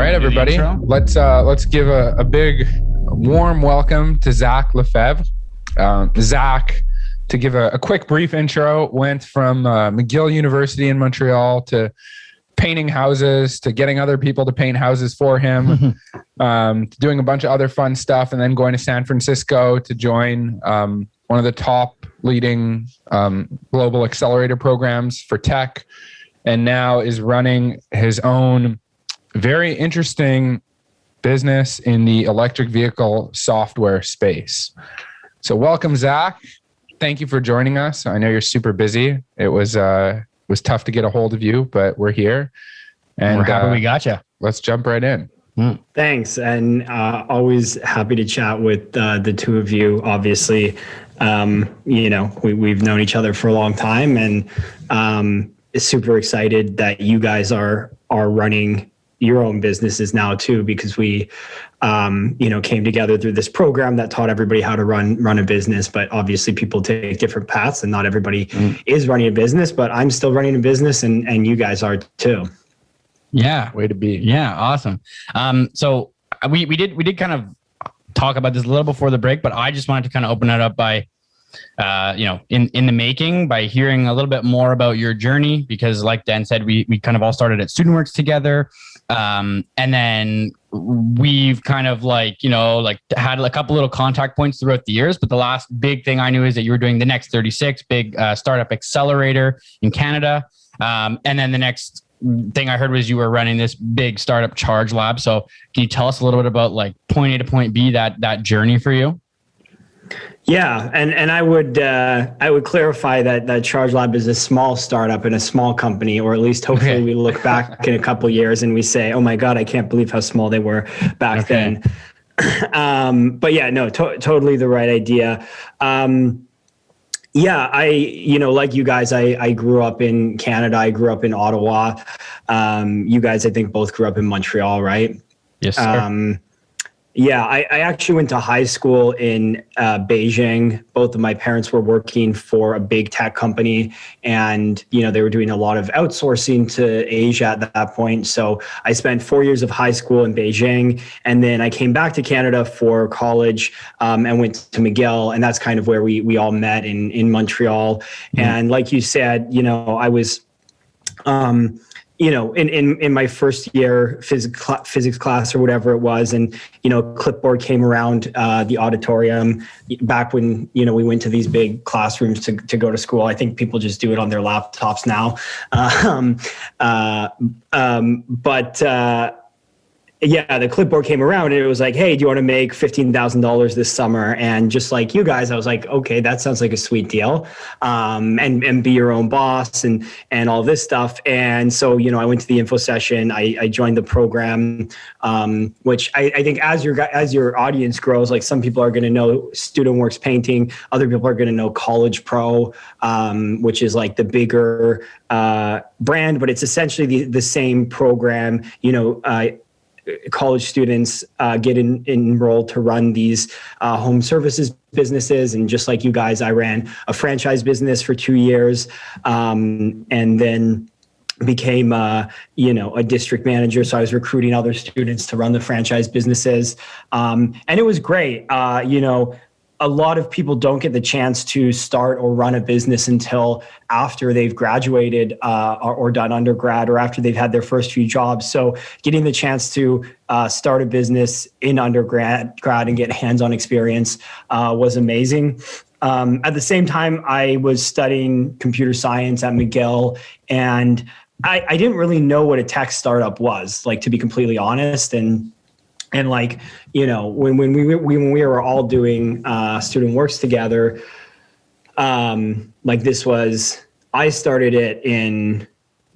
right, everybody, let's give a big warm welcome to Zach Lefevre. Zach, to give a quick brief intro, went from McGill University in Montreal to painting houses, to getting other people to paint houses for him, doing a bunch of other fun stuff, and then going to San Francisco to join one of the top leading global accelerator programs for tech, and now is running his own very interesting business in the electric vehicle software space. So welcome, Zach. Thank you for joining us. I know you're super busy. It was tough to get a hold of you, but we're here. And we're happy we got you. Let's jump right in. Thanks. And always happy to chat with the two of you. Obviously, we've known each other for a long time, and super excited that you guys are running your own businesses now too, because we came together through this program that taught everybody how to run a business. But obviously people take different paths, and not everybody is running a business, but I'm still running a business, and you guys are too. Yeah. Way to be. Yeah. Awesome. So we did kind of talk about this a little before the break, but I just wanted to kind of open it up by, in the making, by hearing a little bit more about your journey, because like Dan said, we kind of all started at StudentWorks together. And then we've kind of had a couple little contact points throughout the years. But the last big thing I knew is that you were doing the Next 36 big startup accelerator in Canada. And then the next thing I heard was you were running this big startup charge lab. So can you tell us a little bit about like point A to point B, that journey for you? Yeah, and I would clarify that Charge Lab is a small startup and a small company, or at least hopefully we look back in a couple of years and we say, oh my God, I can't believe how small they were back then. But yeah, no, totally the right idea. Yeah, like you guys, I grew up in Canada. I grew up in Ottawa. You guys, I think both grew up in Montreal, right? Yes, sir. Yeah, I actually went to high school in Beijing. Both of my parents were working for a big tech company, and they were doing a lot of outsourcing to Asia at that point. So I spent 4 years of high school in Beijing, and then I came back to Canada for college and went to McGill, and that's kind of where we all met in Montreal. Mm-hmm. And like you said, I was in my first year physics class or whatever it was, and clipboard came around the auditorium back when we went to these big classrooms to go to school. I think people just do it on their laptops now, yeah, the clipboard came around and it was like, hey, do you want to make $15,000 this summer? And just like you guys, I was like, okay, that sounds like a sweet deal. And be your own boss and all this stuff. And so, I went to the info session, I joined the program, which I think as your audience grows, like some people are going to know StudentWorks painting, other people are going to know College Pro, which is like the bigger brand, but it's essentially the same program. College students get enrolled to run these home services businesses. And just like you guys, I ran a franchise business for 2 years and then became a district manager. So I was recruiting other students to run the franchise businesses. And it was great. A lot of people don't get the chance to start or run a business until after they've graduated or done undergrad, or after they've had their first few jobs. So getting the chance to start a business in undergrad and get hands-on experience was amazing. At the same time, I was studying computer science at McGill, and I didn't really know what a tech startup was, like, to be completely honest. And like, when we were all doing StudentWorks together, I started it in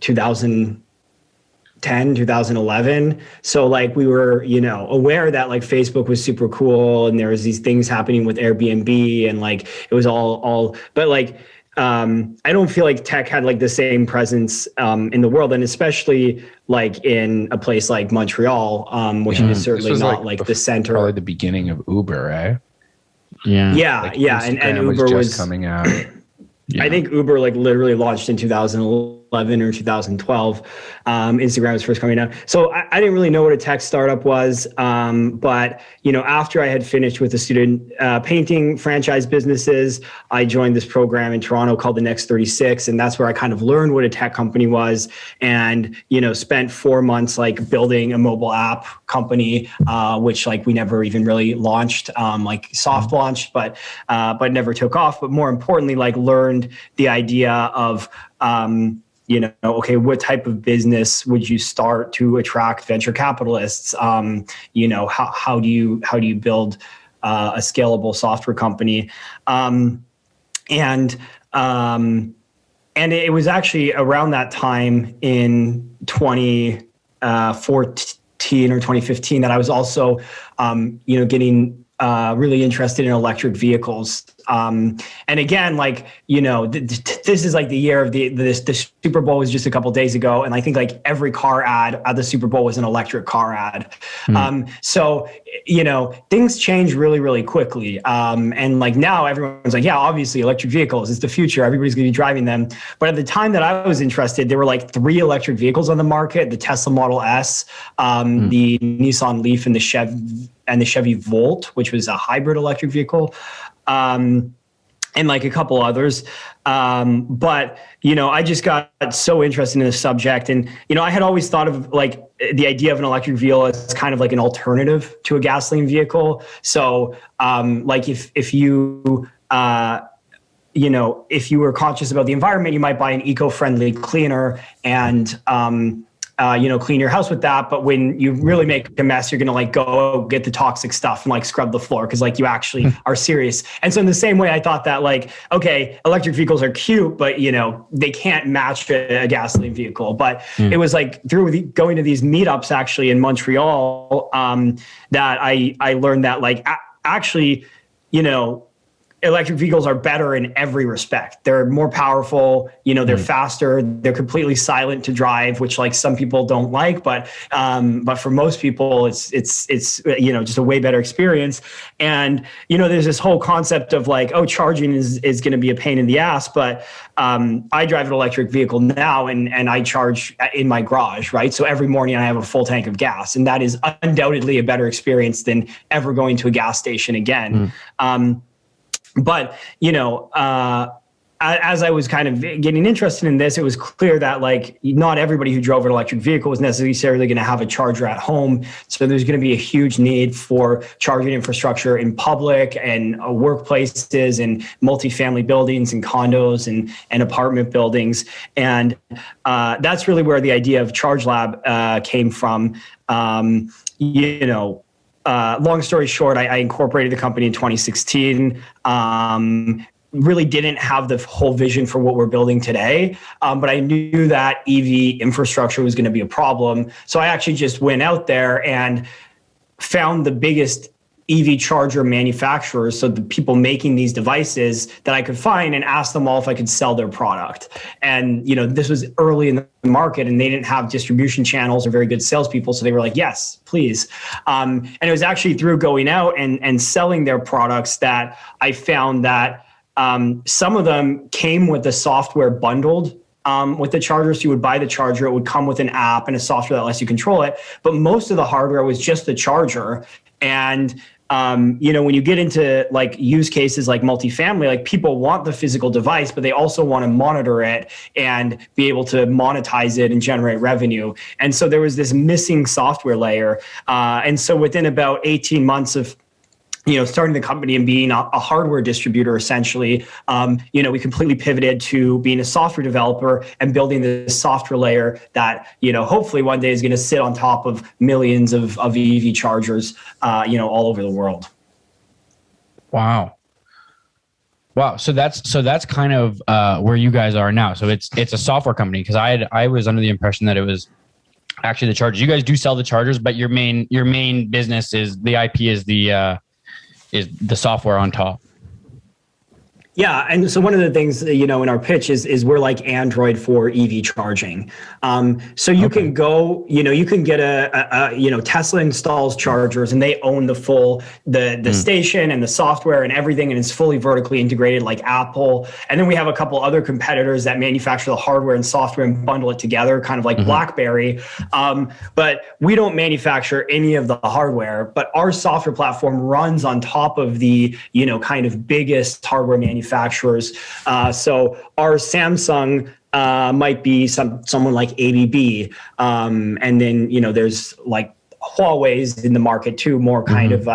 2010, 2011. So like we were, aware that like Facebook was super cool, and there was these things happening with Airbnb, and like it was all, but like, I don't feel like tech had like the same presence in the world, and especially like in a place like Montreal, which is certainly not like the center. Probably the beginning of Uber, right? Yeah, like and Uber was was just coming out. I think Uber like literally launched in 2011. 2011 or 2012. Instagram was first coming out. So I didn't really know what a tech startup was. But, after I had finished with the student painting franchise businesses, I joined this program in Toronto called the Next 36. And that's where I kind of learned what a tech company was and, spent 4 months like building a mobile app company, which like we never even really launched, like soft launched, but never took off. But more importantly, like learned the idea of, okay, what type of business would you start to attract venture capitalists? How do you build a scalable software company? And it was actually around that time in 2014 or 2015 that I was also, getting really interested in electric vehicles. And again, like, this is like the year of the Super Bowl was just a couple of days ago. And I think like every car ad at the Super Bowl was an electric car ad. So, things change really, really quickly. And like now everyone's like, yeah, obviously electric vehicles is the future. Everybody's going to be driving them. But at the time that I was interested, there were like 3 electric vehicles on the market: the Tesla Model S, the Nissan Leaf, and the Chevy Volt, which was a hybrid electric vehicle. And like a couple others. But, I just got so interested in the subject. And, I had always thought of like the idea of an electric vehicle as kind of like an alternative to a gasoline vehicle. So like if you, if you were conscious about the environment, you might buy an eco-friendly cleaner and, clean your house with that. But when you really make a mess, you're going to like go get the toxic stuff and like scrub the floor because like you actually are serious. And so in the same way, I thought that like, okay, electric vehicles are cute, but they can't match a gasoline vehicle. But it was like through going to these meetups actually in Montreal that I learned that like actually, electric vehicles are better in every respect. They're more powerful, they're faster, they're completely silent to drive, which like some people don't like, but for most people it's just a way better experience. And there's this whole concept of like, oh, charging is going to be a pain in the ass, but I drive an electric vehicle now and I charge in my garage, right? So every morning I have a full tank of gas, and that is undoubtedly a better experience than ever going to a gas station again. But, as I was kind of getting interested in this, it was clear that like not everybody who drove an electric vehicle was necessarily going to have a charger at home. So there's going to be a huge need for charging infrastructure in public and workplaces and multifamily buildings and condos and apartment buildings. And that's really where the idea of Charge Lab came from. Long story short, I incorporated the company in 2016. Really didn't have the whole vision for what we're building today, but I knew that EV infrastructure was going to be a problem. So I actually just went out there and found the biggest EV charger manufacturers, so the people making these devices that I could find, and ask them all if I could sell their product. And this was early in the market, and they didn't have distribution channels or very good salespeople, so they were like, "Yes, please." And it was actually through going out and selling their products that I found that some of them came with the software bundled with the charger. So you would buy the charger, it would come with an app and a software that lets you control it. But most of the hardware was just the charger. And when you get into like use cases like multifamily, like people want the physical device, but they also want to monitor it and be able to monetize it and generate revenue. And so there was this missing software layer. And so within about 18 months of starting the company and being a hardware distributor, essentially, we completely pivoted to being a software developer and building this software layer that, hopefully one day is going to sit on top of millions of EV chargers, all over the world. Wow. So that's kind of where you guys are now. So it's a software company, because I was under the impression that it was actually the chargers. You guys do sell the chargers, but your main business is the IP is the software on top. Yeah, and so one of the things, in our pitch is we're like Android for EV charging. So you can go, you can get Tesla installs chargers and they own the full the station and the software and everything, and it's fully vertically integrated like Apple. And then we have a couple other competitors that manufacture the hardware and software and bundle it together, kind of like BlackBerry. But we don't manufacture any of the hardware, but our software platform runs on top of the kind of biggest hardware manufacturers. So our Samsung might be someone like ABB, and then there's like Huawei's in the market too, more kind of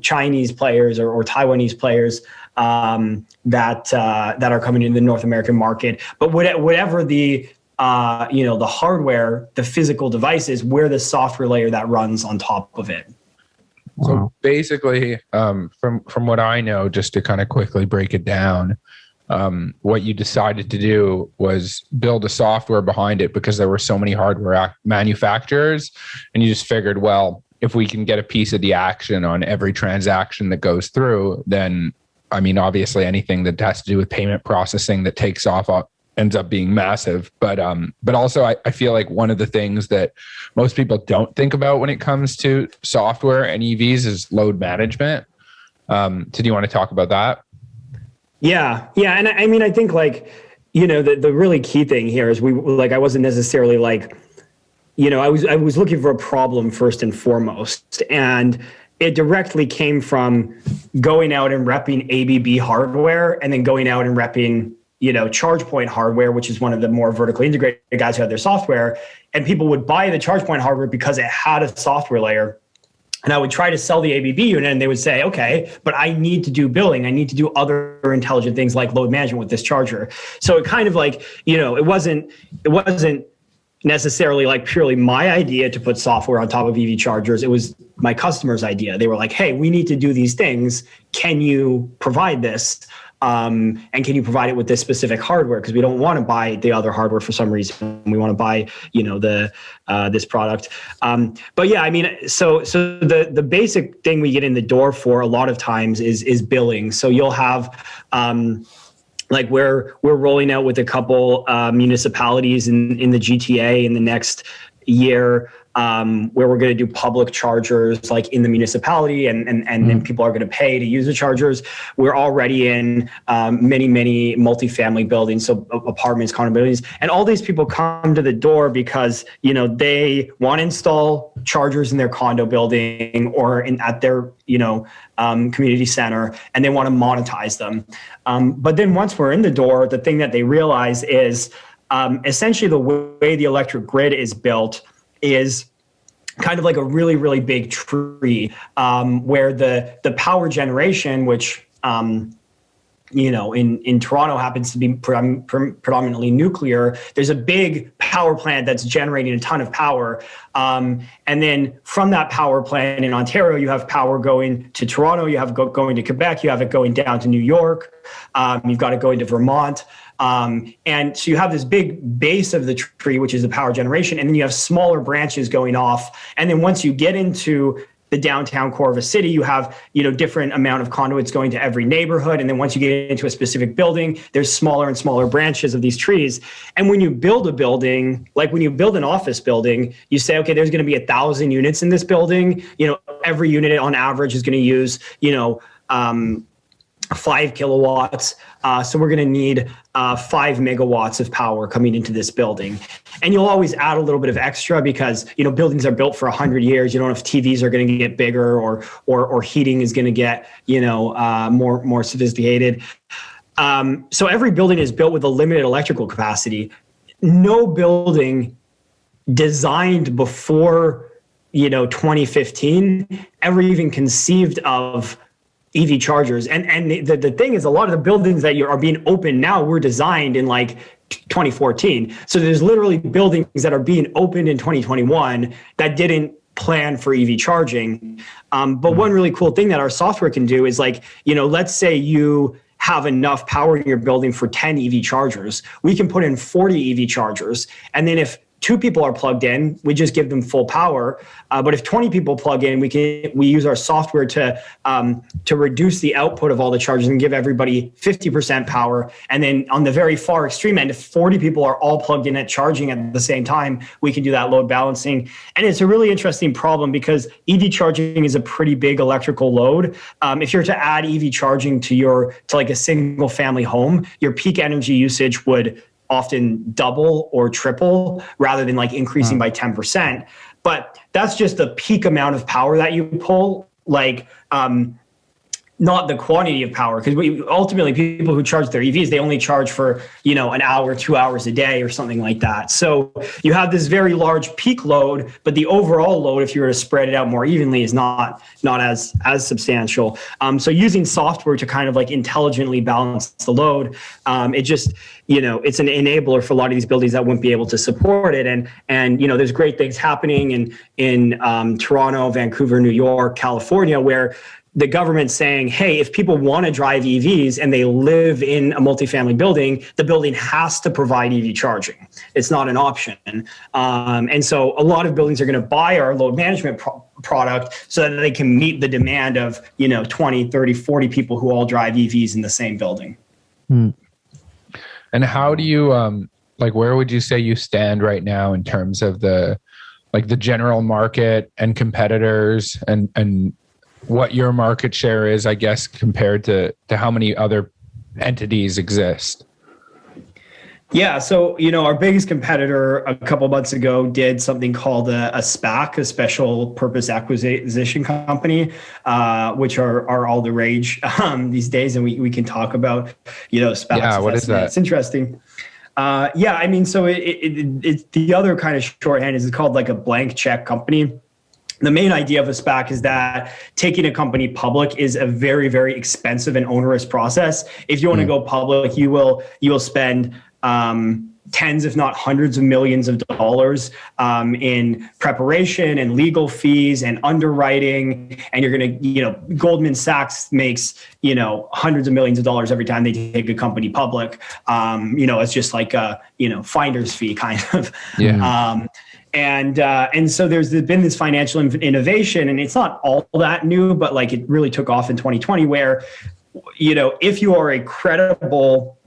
Chinese players or Taiwanese players that are coming into the North American market. But whatever the the hardware, the physical devices, we're the software layer that runs on top of it. So basically, from what I know, just to kind of quickly break it down, what you decided to do was build a software behind it because there were so many hardware manufacturers, and you just figured, well, if we can get a piece of the action on every transaction that goes through, then, I mean, obviously anything that has to do with payment processing that takes off ends up being massive. But also I feel like one of the things that most people don't think about when it comes to software and EVs is load management. So do you want to talk about that? Yeah. And I mean, I think like, the really key thing here is I wasn't necessarily like, I was looking for a problem first and foremost. And it directly came from going out and repping ABB hardware and then going out and repping ChargePoint hardware, which is one of the more vertically integrated guys who have their software. And people would buy the ChargePoint hardware because it had a software layer. And I would try to sell the ABB unit and they would say, okay, but I need to do billing. I need to do other intelligent things like load management with this charger. So it kind of like, it wasn't necessarily like purely my idea to put software on top of EV chargers. It was my customer's idea. They were like, hey, we need to do these things. Can you provide this? And can you provide it with this specific hardware? Because we don't want to buy the other hardware for some reason. We want to buy, this product. But yeah, I mean, so the basic thing we get in the door for a lot of times is billing. So you'll have, like we're rolling out with a couple municipalities in the GTA in the next year, where we're going to do public chargers like in the municipality and then people are going to pay to use the chargers. We're already in many multifamily buildings, so apartments, condo buildings, and all these people come to the door because they want to install chargers in their condo building or at their community center, and they want to monetize them. But then once we're in the door, the thing that they realize is essentially the way the electric grid is built is kind of like a really, really big tree, where the power generation, which in Toronto happens to be predominantly nuclear. There's a big power plant that's generating a ton of power. And then from that power plant in Ontario, you have power going to Toronto, you have going to Quebec, you have it going down to New York, you've got it going to Vermont. And so you have this big base of the tree, which is the power generation, and then you have smaller branches going off. And then once you get into the downtown core of a city, you have, different amount of conduits going to every neighborhood. And then once you get into a specific building, there's smaller and smaller branches of these trees. And when you build a building, like when you build an office building, you say, okay, there's going to be 1,000 units in this building. Every unit on average is going to use, 5 kilowatts. So we're going to need 5 megawatts of power coming into this building. And you'll always add a little bit of extra because, buildings are built for 100 years. You don't know if TVs are going to get bigger or heating is going to get, more sophisticated. So every building is built with a limited electrical capacity. No building designed before, 2015 ever even conceived of EV chargers. And the thing is, a lot of the buildings that are being opened now were designed in like 2014. So there's literally buildings that are being opened in 2021 that didn't plan for EV charging. But one really cool thing that our software can do is like, let's say you have enough power in your building for 10 EV chargers. We can put in 40 EV chargers. And then if 2 people are plugged in, we just give them full power. But if 20 people plug in, we use our software to reduce the output of all the chargers and give everybody 50% power. And then on the very far extreme end, if 40 people are all plugged in at charging at the same time, we can do that load balancing. And it's a really interesting problem because EV charging is a pretty big electrical load. If you're to add EV charging to like a single family home, your peak energy usage would often double or triple rather than like increasing by 10%. But that's just the peak amount of power that you pull, like not the quantity of power. Because ultimately people who charge their EVs, they only charge for, an hour, 2 hours a day or something like that. So you have this very large peak load, but the overall load, if you were to spread it out more evenly, is not as substantial. So using software to kind of like intelligently balance the load, it just, it's an enabler for a lot of these buildings that wouldn't be able to support it. And there's great things happening in Toronto, Vancouver, New York, California, where the government's saying, hey, if people want to drive EVs and they live in a multifamily building, the building has to provide EV charging. It's not an option. And so a lot of buildings are going to buy our load management product so that they can meet the demand of, 20, 30, 40 people who all drive EVs in the same building. And how do you, where would you say you stand right now in terms of the general market and competitors and what your market share is, I guess, compared to how many other entities exist? Yeah. So, our biggest competitor a couple months ago did something called a SPAC, a special purpose acquisition company, which are all the rage these days. And we can talk about, SPACs. Yeah, what is that? It's interesting. So it's the other kind of shorthand is called like a blank check company. The main idea of a SPAC is that taking a company public is a very, very expensive and onerous process. If you want to go public, you will spend tens, if not hundreds of millions of dollars in preparation and legal fees and underwriting. And you're going to, Goldman Sachs makes, hundreds of millions of dollars every time they take a company public. It's just like a, finder's fee kind of. Yeah. And so there's been this financial innovation, and it's not all that new, but like it really took off in 2020 where, if you are a credible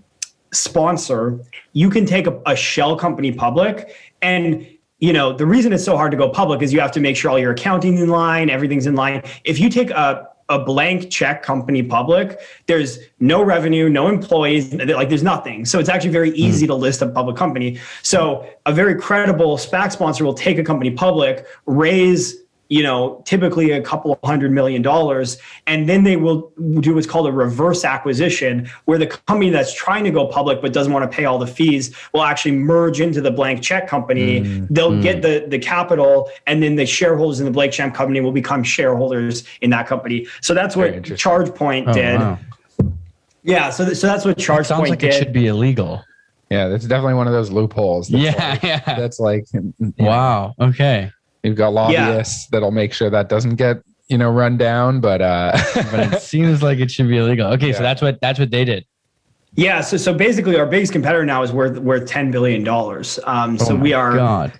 sponsor, you can take a shell company public. And, the reason it's so hard to go public is you have to make sure all your accounting's in line, everything's in line. If you take a blank check company public, there's no revenue, no employees, there's nothing. So it's actually very easy to list a public company. So a very credible SPAC sponsor will take a company public, raise, typically a couple $100 million, and then they will do what's called a reverse acquisition, where the company that's trying to go public but doesn't want to pay all the fees will actually merge into the blank check company. They'll get the capital, and then the shareholders in the blank check company will become shareholders in that company. So that's what ChargePoint did. Wow. Yeah, so that's what ChargePoint did. Sounds like it should be illegal. Yeah, that's definitely one of those loopholes. That's wow. Okay. You've got lobbyists that'll make sure that doesn't get, run down, but but it seems like it should be illegal. Okay, so that's what they did. Yeah, so basically our biggest competitor now is worth $10 billion. So we are,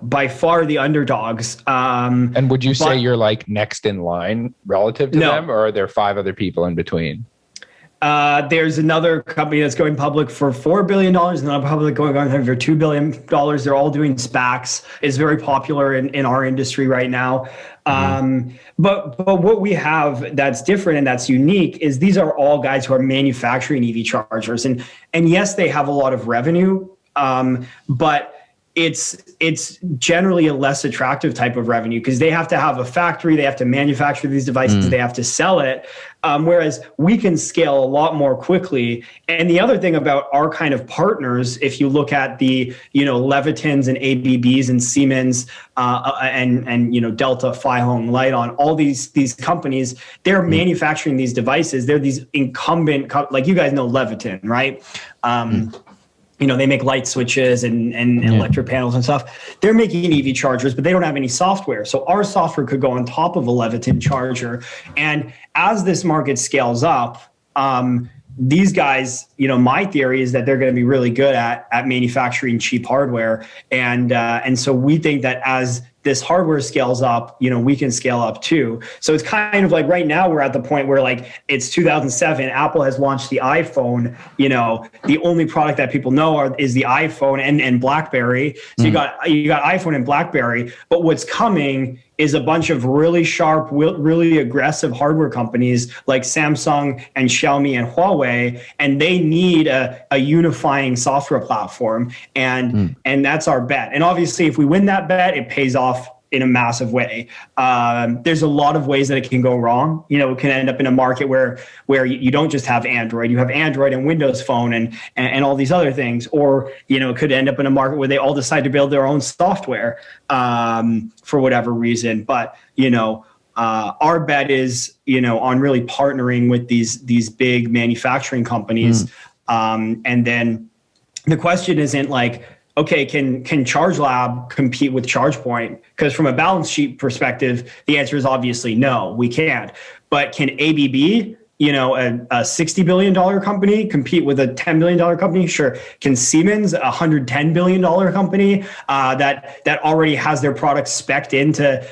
by far the underdogs. And would you say you're like next in line relative to them, or are there 5 other people in between? There's another company that's going public for $4 billion, and another public going on for $2 billion. They're all doing SPACs. It's very popular in our industry right now. But what we have that's different and that's unique is these are all guys who are manufacturing EV chargers. And yes, they have a lot of revenue, but it's generally a less attractive type of revenue because they have to have a factory, they have to manufacture these devices, they have to sell it. Whereas we can scale a lot more quickly. And the other thing about our kind of partners, if you look at the, Levitons and ABBs and Siemens and Delta, Phihong, Lite-On, all these companies, they're manufacturing these devices. They're these incumbent, like you guys know Leviton, right? They make light switches and electric panels and stuff. They're making EV chargers, but they don't have any software. So our software could go on top of a Leviton charger. And as this market scales up, these guys, my theory is that they're going to be really good at manufacturing cheap hardware. And so we think that as this hardware scales up, we can scale up too. So it's kind of like right now we're at the point where like it's 2007, Apple has launched the iPhone, the only product that people know is the iPhone and BlackBerry. So you got iPhone and BlackBerry, but what's coming is a bunch of really sharp, really aggressive hardware companies like Samsung and Xiaomi and Huawei, and they need a unifying software platform, and that's our bet. And obviously, if we win that bet, it pays off in a massive way. There's a lot of ways that it can go wrong. It can end up in a market where you don't just have Android, you have Android and Windows Phone and all these other things, or it could end up in a market where they all decide to build their own software for whatever reason. But our bet is on really partnering with these big manufacturing companies, and then the question isn't like, okay, can ChargeLab compete with ChargePoint? Because from a balance sheet perspective, the answer is obviously no, we can't. But can ABB, a $60 billion company, compete with a $10 billion company? Sure. Can Siemens, a $110 billion company that already has their products spec'd into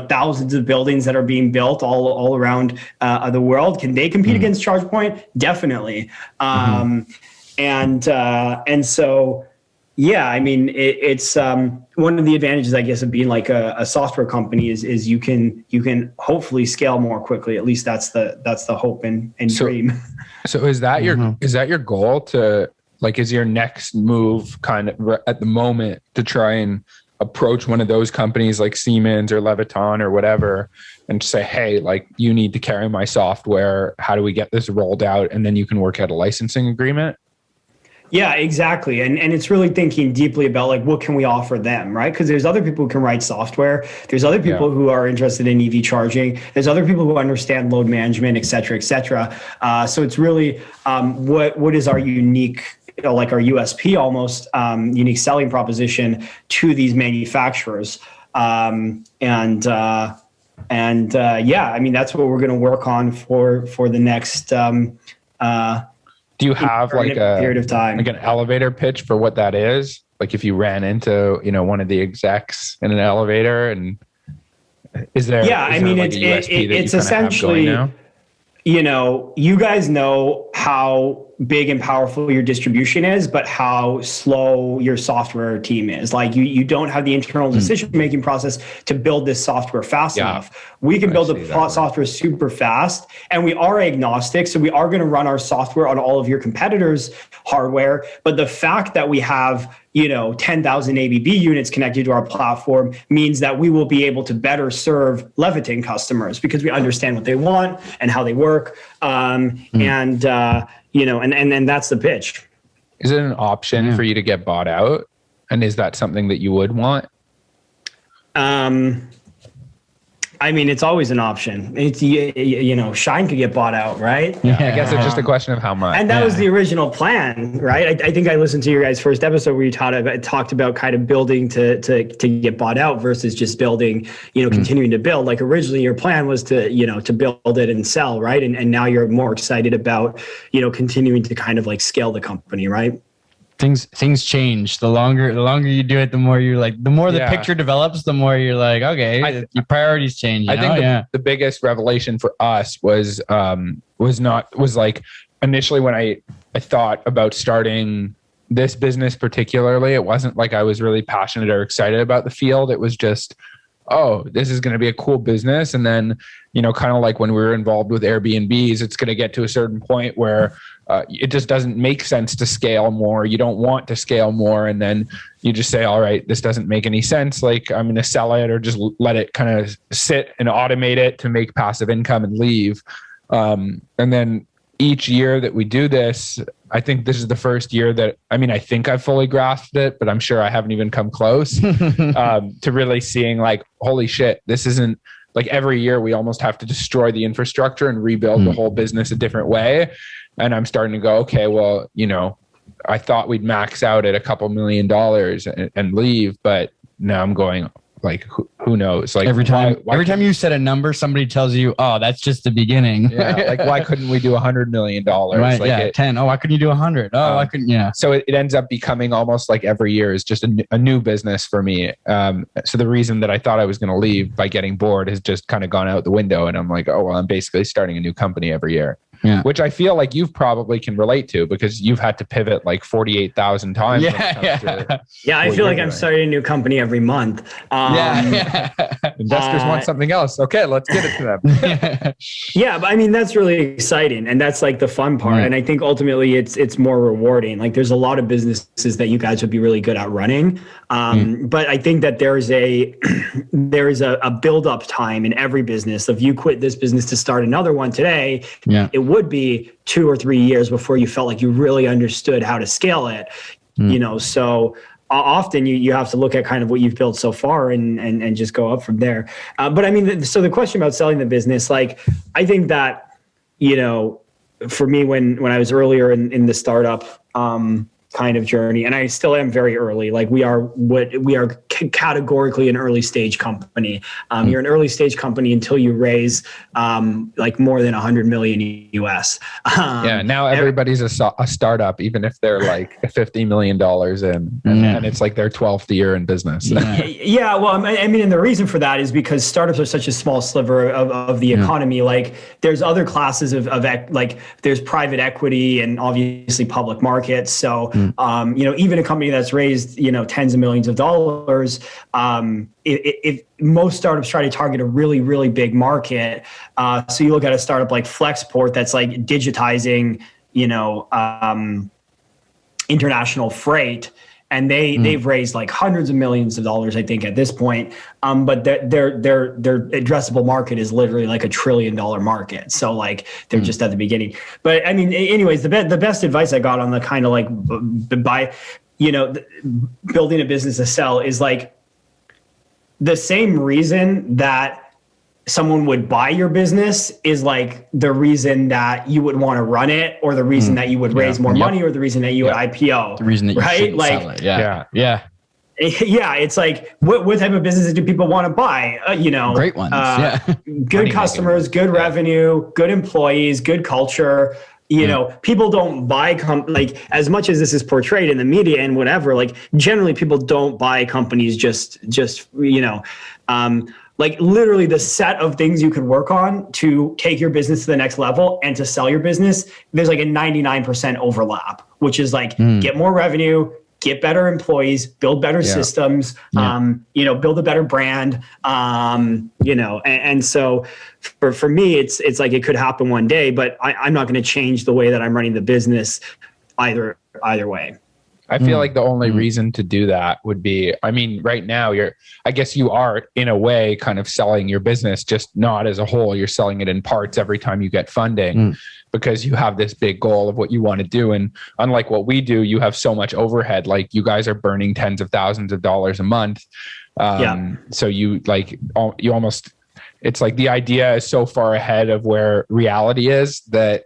thousands of buildings that are being built all around the world, can they compete against ChargePoint? Definitely. And so. Yeah, I mean, it's one of the advantages, I guess, of being like a software company is you can hopefully scale more quickly. At least that's the hope and dream. So is that your goal to like, is your next move kind of at the moment to try and approach one of those companies like Siemens or Leviton or whatever and say, hey, like you need to carry my software. How do we get this rolled out? And then you can work out a licensing agreement. Yeah, exactly. And it's really thinking deeply about like, what can we offer them, right? Because there's other people who can write software. There's other people who are interested in EV charging. There's other people who understand load management, et cetera, et cetera. So it's really what is our unique, like our USP almost, unique selling proposition to these manufacturers. Yeah, I mean, that's what we're going to work on for the next do you have like a period of time, like an elevator pitch for what that is? Like if you ran into, one of the execs in an elevator, and is there? Yeah, I mean, like it's essentially, you guys know how big and powerful your distribution is, but how slow your software team is. Like you don't have the internal decision-making process to build this software fast enough. We can build the software super fast, and we are agnostic. So we are going to run our software on all of your competitors' hardware. But the fact that we have 10,000 ABB units connected to our platform means that we will be able to better serve Leviton customers because we understand what they want and how they work. And that's the pitch. Is it an option for you to get bought out? And is that something that you would want? I mean, it's always an option. It's, Shine could get bought out, right? Yeah, I guess it's just a question of how much. And that was the original plan, right? I think I listened to your guys' first episode where you talked about kind of building to get bought out versus just building, continuing to build. Like originally your plan was to build it and sell, right? And now you're more excited about, continuing to kind of like scale the company, right? Things change. The longer you do it, the more you're like, the more the picture develops, the more you're like, okay, your priorities change. I think the biggest revelation for us was like initially when I thought about starting this business particularly, it wasn't like I was really passionate or excited about the field. It was just, oh, this is going to be a cool business. And then, kind of like when we were involved with Airbnbs, it's going to get to a certain point where it just doesn't make sense to scale more. You don't want to scale more. And then you just say, all right, this doesn't make any sense. Like I'm going to sell it or just let it kind of sit and automate it to make passive income and leave. And then each year that we do this, I think this is the first year that, I think I've fully grasped it, but I'm sure I haven't even come close to really seeing like, holy shit, this isn't like every year we almost have to destroy the infrastructure and rebuild the whole business a different way. And I'm starting to go, okay, well, I thought we'd max out at a couple $1 million and leave, but now I'm going, like who knows? Like every time you said a number, somebody tells you, "Oh, that's just the beginning." Yeah, like why couldn't we do $100 million? Right? Like 10. Oh, why couldn't you do 100? Oh, I couldn't. Yeah. So it ends up becoming almost like every year is just a new business for me. So the reason that I thought I was going to leave by getting bored has just kind of gone out the window, and I'm like, oh well, I'm basically starting a new company every year. Yeah. Which I feel like you probably can relate to because you've had to pivot like 48,000 times. Yeah, I feel like I'm starting a new company every month. Investors want something else. Okay, let's get it to them. Yeah, but I mean, that's really exciting. And that's like the fun part. And I think ultimately it's more rewarding. Like there's a lot of businesses that you guys would be really good at running. But I think that there is a build up time in every business. If you quit this business to start another one today, it would be 2 or 3 years before you felt like you really understood how to scale it. You know, so often you have to look at kind of what you've built so far and just go up from there. But I mean, so the question about selling the business, like, I think that, you know, for me, when I was earlier in the startup kind of journey, and I still am very early, like we are categorically an early stage company. You're an early stage company until you raise like more than 100 million US. Now everybody's a startup, even if they're like $50 million in, and it's like their 12th year in business. Well, I mean, and the reason for that is because startups are such a small sliver of the economy. Like there's other classes of like there's private equity and obviously public markets. So, you know, even a company that's raised, you know, tens of millions of dollars, if most startups try to target a really, really big market. So you look at a startup like Flexport that's like digitizing, you know, international freight, and they've raised like hundreds of millions of dollars, I think, at this point. But their addressable market is literally like $1 trillion market. So like they're just at the beginning. But I mean, anyways, the best advice I got on the kind of like building a business to sell is like the same reason that someone would buy your business is like the reason that you would want to run it, or the reason that you would raise more money, or the reason that you would IPO. The reason that you should sell it. Yeah. It's like, what type of businesses do people want to buy? You know, great ones. Good customers, good revenue, good employees, good culture. You know, people don't buy like, as much as this is portrayed in the media and whatever, like generally people don't buy companies just, you know, like literally the set of things you could work on to take your business to the next level and to sell your business, there's like a 99% overlap, which is like get more revenue, get better employees, build better systems, you know, build a better brand, you know, and so for me, it's like it could happen one day, but I'm not going to change the way that I'm running the business either way. I feel like the only reason to do that would be, I mean, right now I guess you are in a way kind of selling your business, just not as a whole. You're selling it in parts every time you get funding because you have this big goal of what you want to do. And unlike what we do, you have so much overhead. Like you guys are burning tens of thousands of dollars a month. So you almost, it's like the idea is so far ahead of where reality is that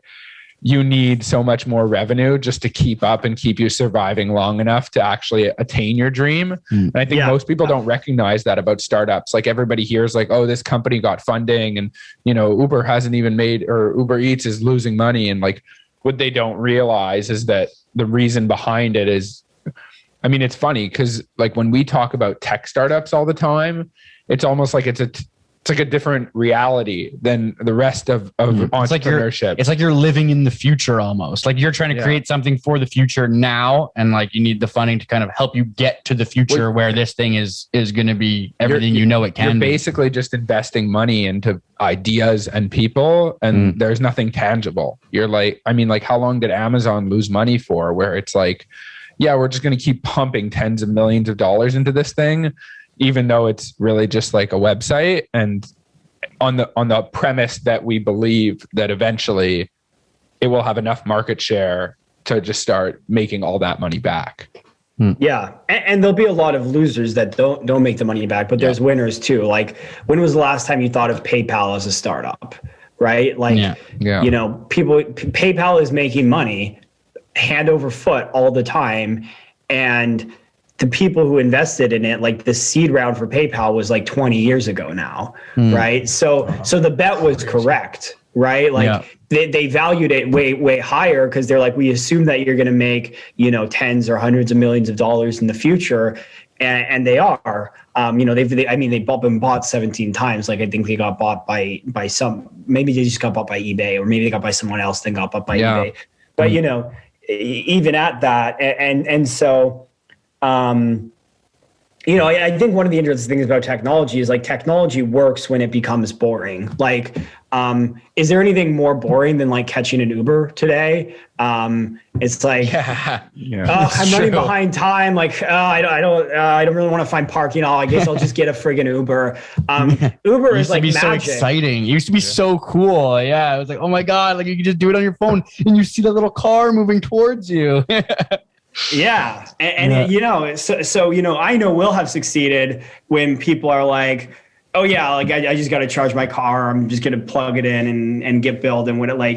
you need so much more revenue just to keep up and keep you surviving long enough to actually attain your dream. And I think most people don't recognize that about startups. Like everybody hears like, oh, this company got funding and, you know, Uber hasn't even made, or Uber Eats is losing money. And like what they don't realize is that the reason behind it is, I mean, it's funny because like when we talk about tech startups all the time, it's almost like it's like a different reality than the rest of entrepreneurship. It's like you're living in the future almost. Like you're trying to create something for the future now, and like you need the funding to kind of help you get to the future where this thing is going to be everything you know it can be. You're basically just investing money into ideas and people, and there's nothing tangible. You're like, I mean, like how long did Amazon lose money for? Where it's like, yeah, we're just going to keep pumping tens of millions of dollars into this thing, even though it's really just like a website, and on the premise that we believe that eventually it will have enough market share to just start making all that money back. Yeah. And there'll be a lot of losers that don't make the money back, but there's winners too. Like when was the last time you thought of PayPal as a startup, right? Like, you know, PayPal is making money hand over foot all the time. And the people who invested in it, like the seed round for PayPal was like 20 years ago now, right? So the bet was correct, right? Like they valued it way higher because they're like, we assume that you're going to make, you know, tens or hundreds of millions of dollars in the future, and they are. You know, they've been bought 17 times. Like I think they got bought by some, maybe they just got bought by eBay, or maybe they got by someone else, then got bought by eBay. But you know, even at that, and so. You know, I think one of the interesting things about technology is like technology works when it becomes boring. Like, is there anything more boring than like catching an Uber today? It's like, I'm running behind time. Like, I don't really want to find parking. I guess I'll just get a friggin' Uber. Uber is like magic. So exciting. It used to be so cool. Yeah, it was like, oh my god, like you can just do it on your phone and you see the little car moving towards you. Yeah. And you know, so, you know, I know we'll have succeeded when people are like, oh yeah, like I just got to charge my car. I'm just going to plug it in and get billed. And when it like,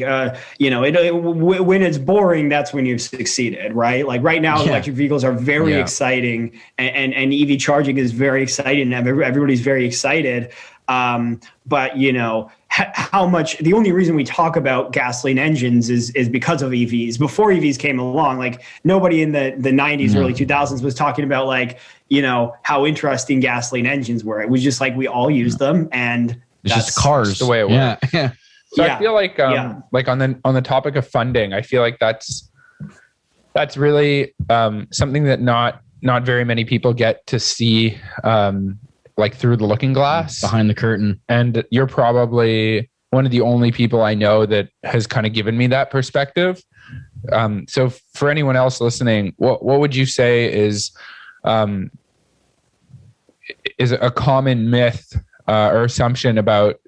you know, when it's boring, that's when you've succeeded, right? Like right now, electric vehicles are very exciting and EV charging is very exciting and everybody's very excited. But you know, how much, the only reason we talk about gasoline engines is because of EVs. Before EVs came along, like nobody in the 90s, early 2000s was talking about like, you know, how interesting gasoline engines were. It was just like, we all use them and it's just cars. Just the way it works. Yeah. So I feel like, like on the topic of funding, I feel like that's really, something that not very many people get to see, like through the looking glass, behind the curtain. And you're probably one of the only people I know that has kind of given me that perspective. So for anyone else listening, what would you say is a common myth or assumption about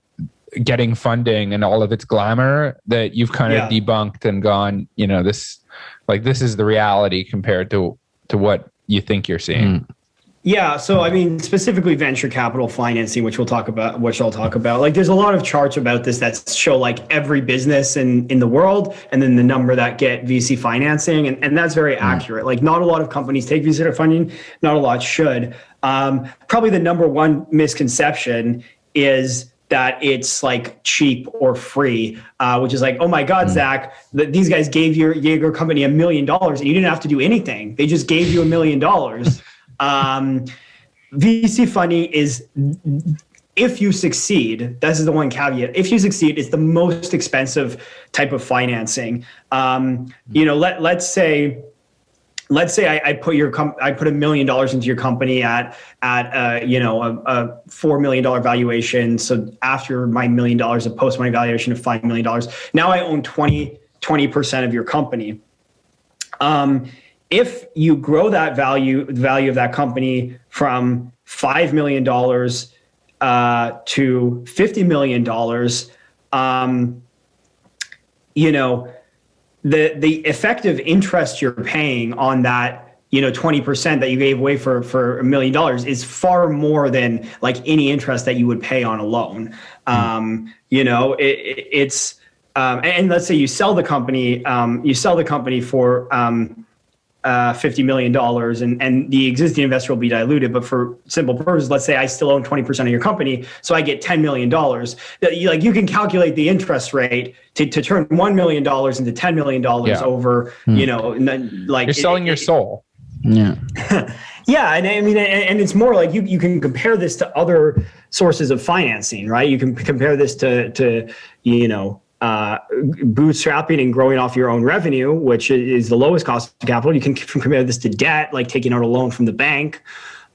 getting funding and all of its glamour that you've kind of debunked and gone, you know, this is the reality compared to what you think you're seeing? Yeah. So, I mean, specifically venture capital financing, which I'll talk about. Like, there's a lot of charts about this that show like every business in the world and then the number that get VC financing. And that's very accurate. Like, not a lot of companies take VC funding. Not a lot should. Probably the number one misconception is that it's like cheap or free, which is like, oh my God, Zach, these guys gave your company $1 million and you didn't have to do anything. They just gave you $1 million. VC funding is, if you succeed, this is the one caveat. If you succeed, it's the most expensive type of financing. You know, let's say I put $1 million into your company at you know, a $4 million valuation. So after my $1 million, a post money valuation of $5 million, now I own 20% of your company. If you grow the value of that company from $5 million to $50 million, you know, the effective interest you're paying on that, you know, 20% that you gave away for $1 million is far more than like any interest that you would pay on a loan. You know, it's and let's say you sell the company for $50 million and the existing investor will be diluted. But for simple purposes, let's say I still own 20% of your company. So I get $10 million. Like, you can calculate the interest rate to turn $1 million into $10 million over, you know, like you're selling your soul. Yeah. Yeah. And I mean, and it's more like you can compare this to other sources of financing, right? You can compare this to you know, bootstrapping and growing off your own revenue, which is the lowest cost of capital. You can compare this to debt, like taking out a loan from the bank.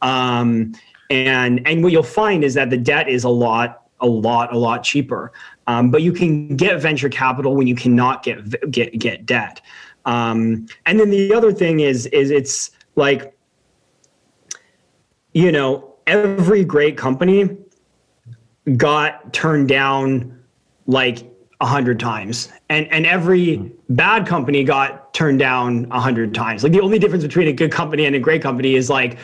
And what you'll find is that the debt is a lot cheaper. But you can get venture capital when you cannot get debt. And then the other thing is it's like, you know, every great company got turned down like 100 times, and every bad company got turned down 100 times. Like, the only difference between a good company and a great company is like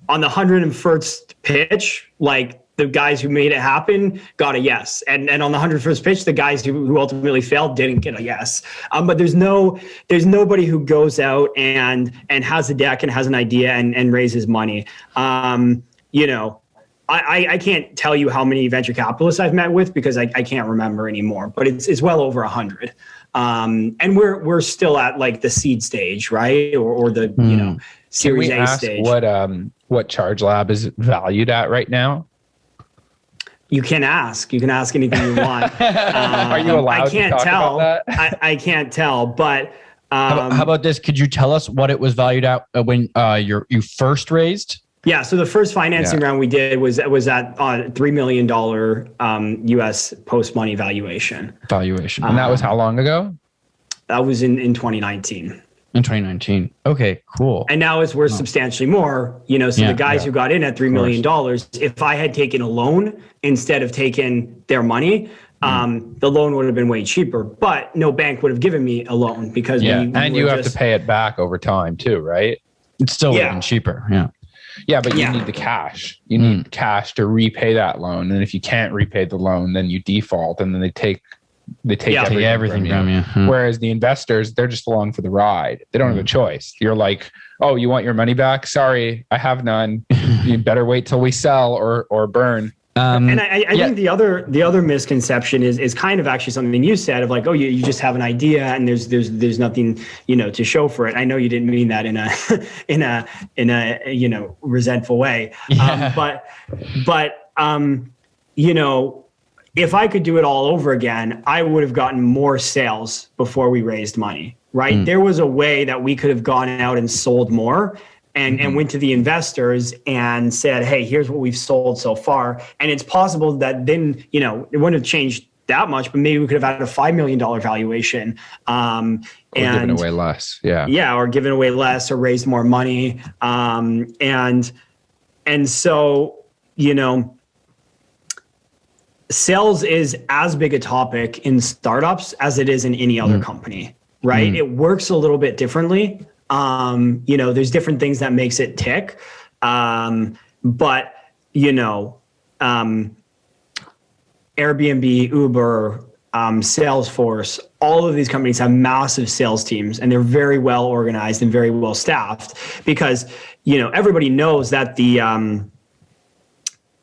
on the 101st pitch, like the guys who made it happen got a yes. And on the 101st pitch, the guys who ultimately failed didn't get a yes. But there's nobody who goes out and has a deck and has an idea and raises money. You know, I can't tell you how many venture capitalists I've met with because I can't remember anymore, but it's well over 100. And we're still at like the seed stage, right? Or the, you know, Series A stage. What Charge Lab is valued at right now? You can ask anything you want. Are you allowed I can't to talk tell. about that? I can't tell, but how about this? Could you tell us what it was valued at when you first raised? Yeah, so the first financing round we did was at $3 million US post money valuation. And that was how long ago? That was in 2019. In 2019. Okay, cool. And now it's worth substantially more. You know, so the guys who got in at $3 million, if I had taken a loan instead of taking their money, the loan would have been way cheaper. But no bank would have given me a loan because you have to pay it back over time too, right? It's still even cheaper. Yeah. Yeah, but you need the cash. You need cash to repay that loan, and if you can't repay the loan, then you default, and then they take everything from you. Whereas the investors, they're just along for the ride. They don't have a choice. You're like, oh, you want your money back? Sorry, I have none. You better wait till we sell or burn. And I think the other misconception is kind of actually something you said of like, oh, you just have an idea and there's nothing, you know, to show for it. I know you didn't mean that in a you know, resentful way. Yeah. But you know, if I could do it all over again, I would have gotten more sales before we raised money, right? There was a way that we could have gone out and sold more. And went to the investors and said, hey, here's what we've sold so far. And it's possible that then, you know, it wouldn't have changed that much, but maybe we could have had a $5 million valuation. Or given away less. Yeah, or given away less or raised more money. And so, you know, sales is as big a topic in startups as it is in any other company, right? It works a little bit differently. You know, there's different things that makes it tick. But, you know, Airbnb, Uber, Salesforce, all of these companies have massive sales teams and they're very well organized and very well staffed because, you know, everybody knows that the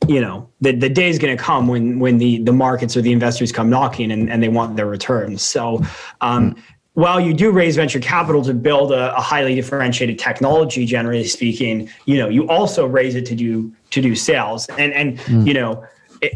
day is going to come when the markets or the investors come knocking and they want their returns. So, while you do raise venture capital to build a highly differentiated technology, generally speaking, you know, you also raise it to do sales. And you know,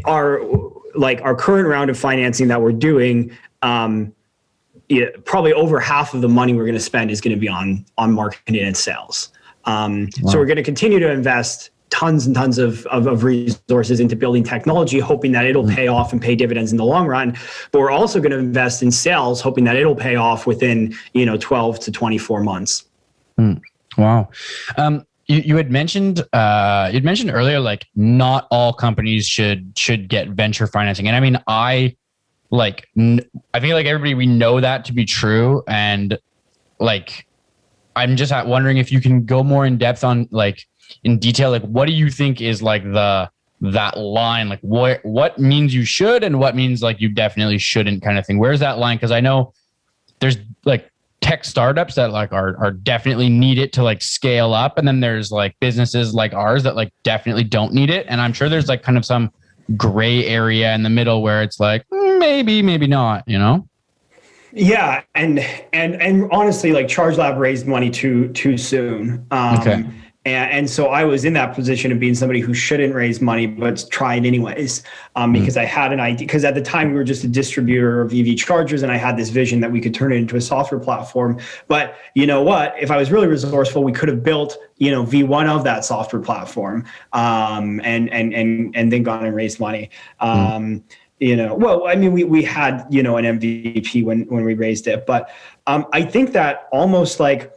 our current round of financing that we're doing, probably over half of the money we're going to spend is going to be on marketing and sales. So we're going to continue to invest tons and tons of resources into building technology, hoping that it'll pay off and pay dividends in the long run. But we're also going to invest in sales, hoping that it'll pay off within, you know, 12 to 24 months. Wow. You had mentioned earlier, like not all companies should get venture financing. And I mean, I feel like everybody, we know that to be true. And like, I'm just wondering if you can go more in depth on like, in detail, like what do you think is like that line, like what means you should and what means like you definitely shouldn't kind of thing? Where's that line? Because I know there's like tech startups that like are definitely need it to like scale up, and then there's like businesses like ours that like definitely don't need it. And I'm sure there's like kind of some gray area in the middle where it's like maybe not, you know? Yeah, and honestly, like Charge Lab raised money too soon. Okay. And so I was in that position of being somebody who shouldn't raise money, but tried anyways, because I had an idea. Because at the time we were just a distributor of EV chargers, and I had this vision that we could turn it into a software platform. But you know what? If I was really resourceful, we could have built, you know, V1 of that software platform, and then gone and raised money. You know, well, I mean, we had, you know, an MVP when we raised it, but I think that almost like.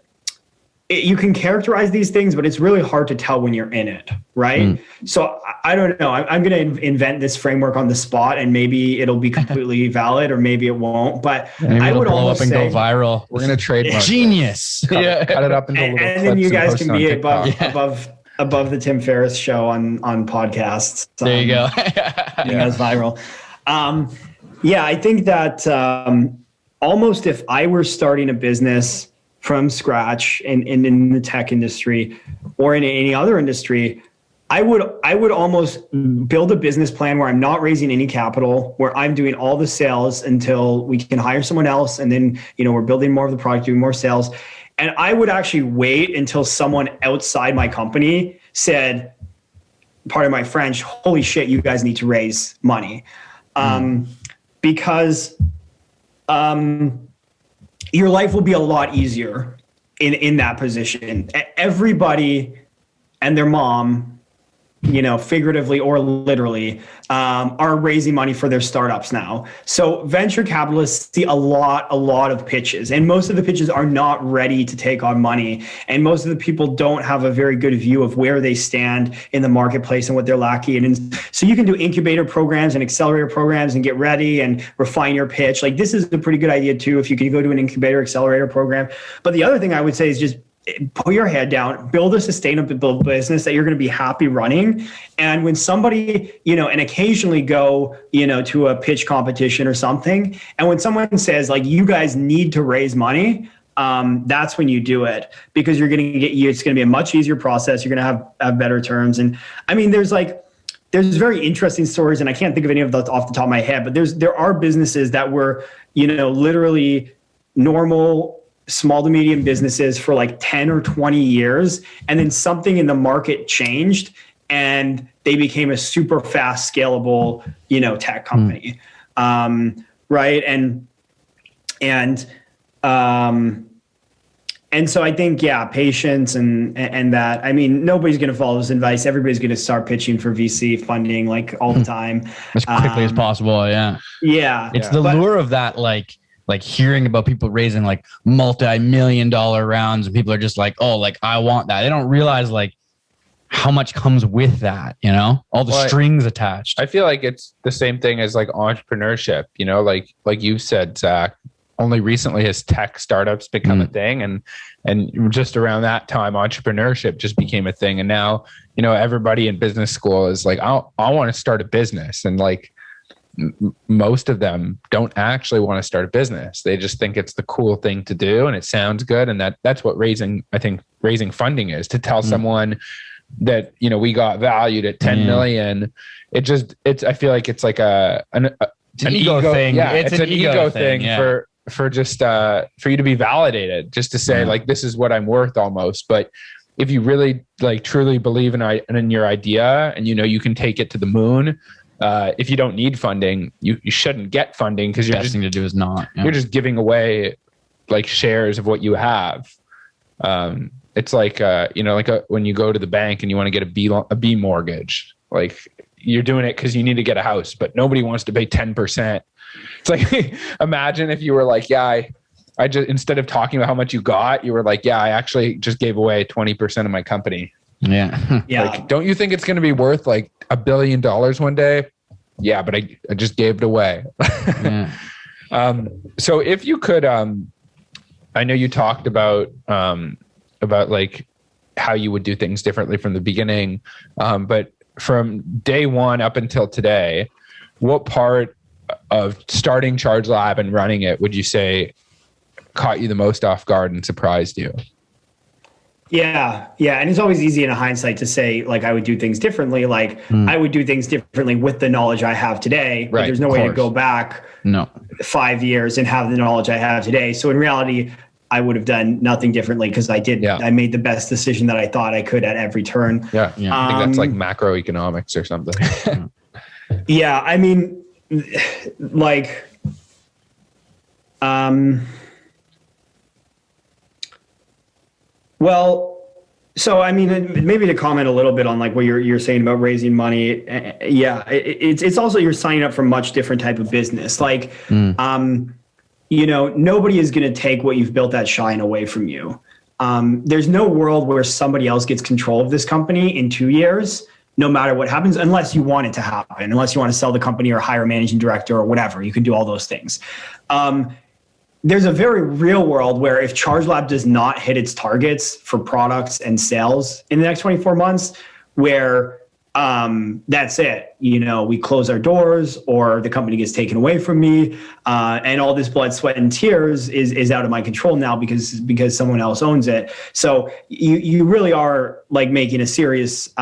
You can characterize these things, but it's really hard to tell when you're in it, right? So I don't know. I'm going to invent this framework on the spot, and maybe it'll be completely valid, or maybe it won't. But maybe I would blow up and go viral. We're going to trademark. Genius. Cut it up into little clips and then you guys can be above above the Tim Ferriss show on podcasts. There you go. It goes viral. I think that almost if I were starting a business from scratch in the tech industry or in any other industry, I would almost build a business plan where I'm not raising any capital, where I'm doing all the sales until we can hire someone else. And then, we're building more of the product, doing more sales. And I would actually wait until someone outside my company said, pardon my French, holy shit, you guys need to raise money. Because your life will be a lot easier in that position. Everybody and their mom, figuratively or literally, are raising money for their startups now. So venture capitalists see a lot of pitches, and most of the pitches are not ready to take on money. And most of the people don't have a very good view of where they stand in the marketplace and what they're lacking. And so you can do incubator programs and accelerator programs and get ready and refine your pitch. Like, this is a pretty good idea too, if you can go to an incubator accelerator program. But the other thing I would say is just put your head down, build a sustainable business that you're going to be happy running. And when somebody, and occasionally go, to a pitch competition or something. And when someone says like, you guys need to raise money, that's when you do it, because you're going to it's going to be a much easier process. You're going to have better terms. And I mean, there's very interesting stories, and I can't think of any of those off the top of my head, but there are businesses that were, literally normal small to medium businesses for like 10 or 20 years. And then something in the market changed and they became a super fast, scalable, tech company. Right. And so I think, patience and that, I mean, nobody's going to follow this advice. Everybody's going to start pitching for VC funding like all the time. As quickly as possible. Yeah. Yeah. It's the lure of that, like hearing about people raising like multi-million-dollar rounds, and people are just like, oh, like I want that. They don't realize like how much comes with that, all the strings attached. I feel like it's the same thing as like entrepreneurship, like you said, Zach, only recently has tech startups become a thing. And just around that time, entrepreneurship just became a thing. And now, everybody in business school is like, I want to start a business. And like, most of them don't actually want to start a business. They just think it's the cool thing to do and it sounds good. And that's what raising funding is, to tell someone that, we got valued at 10 million. I feel like it's like an ego thing. Yeah. It's an ego thing for just, for you to be validated, just to say like, this is what I'm worth almost. But if you really like truly believe in your idea and, you can take it to the moon, if you don't need funding, you shouldn't get funding, because the best thing to do is not. Yeah. You're just giving away like shares of what you have. It's like when you go to the bank and you want to get a B mortgage, like you're doing it because you need to get a house, but nobody wants to pay 10%. It's like, imagine if you were like, I just, instead of talking about how much you got, you were like, I actually just gave away 20% of my company. Yeah. Yeah. Like, don't you think it's going to be worth like $1 billion one day? Yeah, but I just gave it away. Yeah. So if you could, I know you talked about like how you would do things differently from the beginning. But from day one up until today, what part of starting Charge Lab and running it would you say caught you the most off guard and surprised you? Yeah. And it's always easy in a hindsight to say, like, I would do things differently. Like I would do things differently with the knowledge I have today. But there's no way to go back 5 years and have the knowledge I have today. So in reality, I would have done nothing differently, because I did. Yeah. I made the best decision that I thought I could at every turn. Yeah. I think that's like macroeconomics or something. Yeah. I mean, like, well, so I mean, maybe to comment a little bit on like what you're saying about raising money. Yeah, it's also, you're signing up for a much different type of business. Like, nobody is going to take what you've built at Shine away from you. There's no world where somebody else gets control of this company in 2 years, no matter what happens, unless you want it to happen, unless you want to sell the company or hire a managing director or whatever. You can do all those things. there's a very real world where if ChargeLab does not hit its targets for products and sales in the next 24 months, where that's it. We close our doors, or the company gets taken away from me, and all this blood, sweat, and tears is out of my control now because someone else owns it. So you really are like making a serious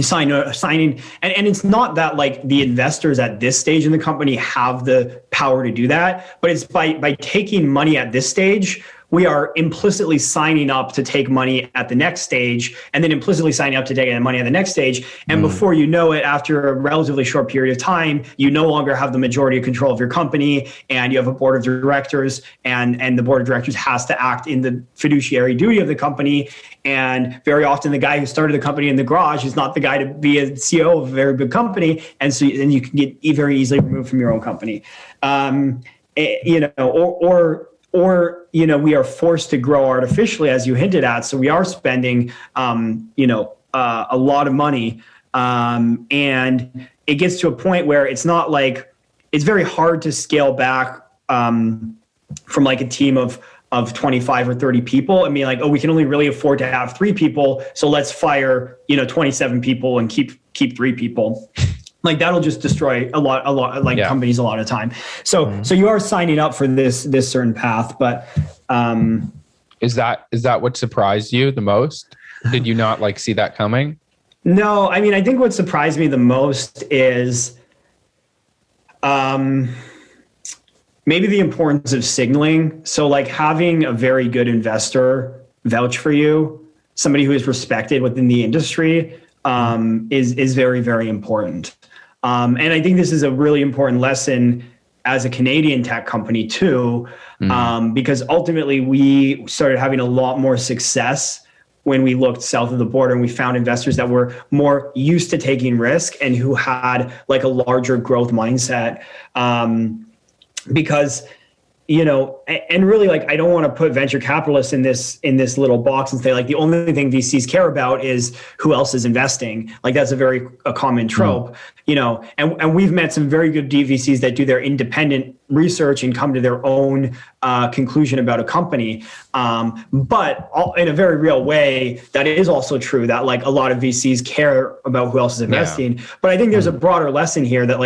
signing, and it's not that like the investors at this stage in the company have the power to do that, but it's by taking money at this stage, we are implicitly signing up to take money at the next stage, and then implicitly signing up to take money at the next stage. And before you know it, after a relatively short period of time, you no longer have the majority of control of your company, and you have a board of directors, and the board of directors has to act in the fiduciary duty of the company. And very often the guy who started the company in the garage is not the guy to be a CEO of a very big company. And so then you can get very easily removed from your own company. Or we are forced to grow artificially, as you hinted at. So we are spending, a lot of money. And it gets to a point where it's not like, it's very hard to scale back from like a team of 25 or 30 people. I mean, like, we can only really afford to have 3 people. So let's fire, 27 people and keep 3 people. Like that'll just destroy a lot companies a lot of time. So you are signing up for this certain path, but is that what surprised you the most? Did you not like see that coming? No, I mean, I think what surprised me the most is maybe the importance of signaling. So like having a very good investor vouch for you, somebody who is respected within the industry, is very, very important. And I think this is a really important lesson as a Canadian tech company too, because ultimately we started having a lot more success when we looked south of the border, and we found investors that were more used to taking risk and who had like a larger growth mindset. Because and really, like, I don't want to put venture capitalists in this little box and say like the only thing VCs care about is who else is investing. Like that's a common trope, and we've met some very good VCs that do their independent research and come to their own conclusion about a company. But in a very real way, that is also true that like a lot of VCs care about who else is investing. Yeah. But I think there's a broader lesson here that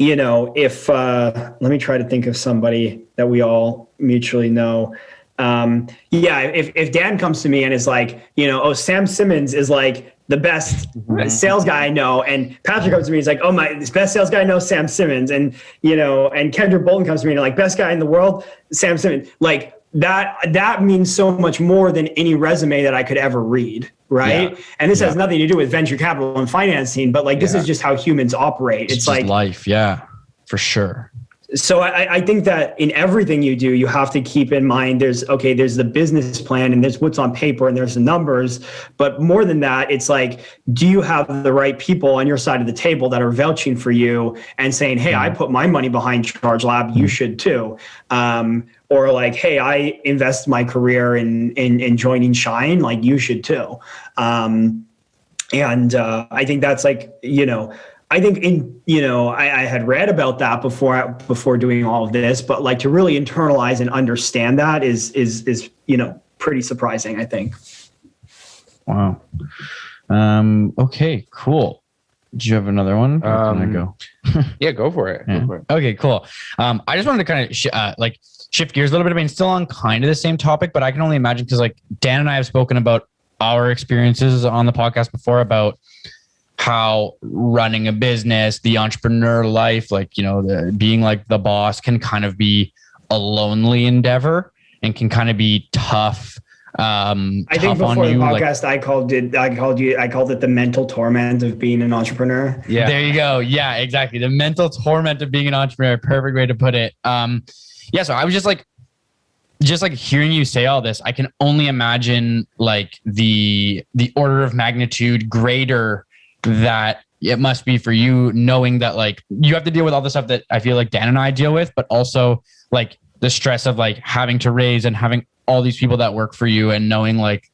if let me try to think of somebody that we all mutually know. If Dan comes to me and is like, Sam Simmons is like the best sales guy I know, and Patrick comes to me, he's like, this best sales guy I know, Sam Simmons, and and Kendra Bolton comes to me and like, best guy in the world, Sam Simmons. Like that means so much more than any resume that I could ever read. Right. Yeah. And this has nothing to do with venture capital and financing, but like, this is just how humans operate. It's like life. Yeah, for sure. So I think that in everything you do, you have to keep in mind there's the business plan and there's what's on paper and there's the numbers. But more than that, it's like, do you have the right people on your side of the table that are vouching for you and saying, hey, I put my money behind ChargeLab, you should too. Or like, hey, I invest my career in joining Shine, like you should too. I think that's like, I think I had read about that before doing all of this, but like to really internalize and understand that is pretty surprising, I think. Wow. Okay, cool. Do you have another one? Or can I go? Yeah, go for it. Yeah. Go for it. Okay, cool. I just wanted to kind of shift gears a little bit. I mean, still on kind of the same topic, but I can only imagine because like Dan and I have spoken about our experiences on the podcast before about how running a business, the entrepreneur life, like, being like the boss can kind of be a lonely endeavor and can kind of be tough. I think before the podcast, I called it the mental torment of being an entrepreneur. Yeah. There you go. Yeah, exactly. The mental torment of being an entrepreneur. Perfect way to put it. So I was just like hearing you say all this, I can only imagine like the order of magnitude greater that it must be for you, knowing that like you have to deal with all the stuff that I feel like Dan and I deal with, but also like the stress of like having to raise and having all these people that work for you, and knowing like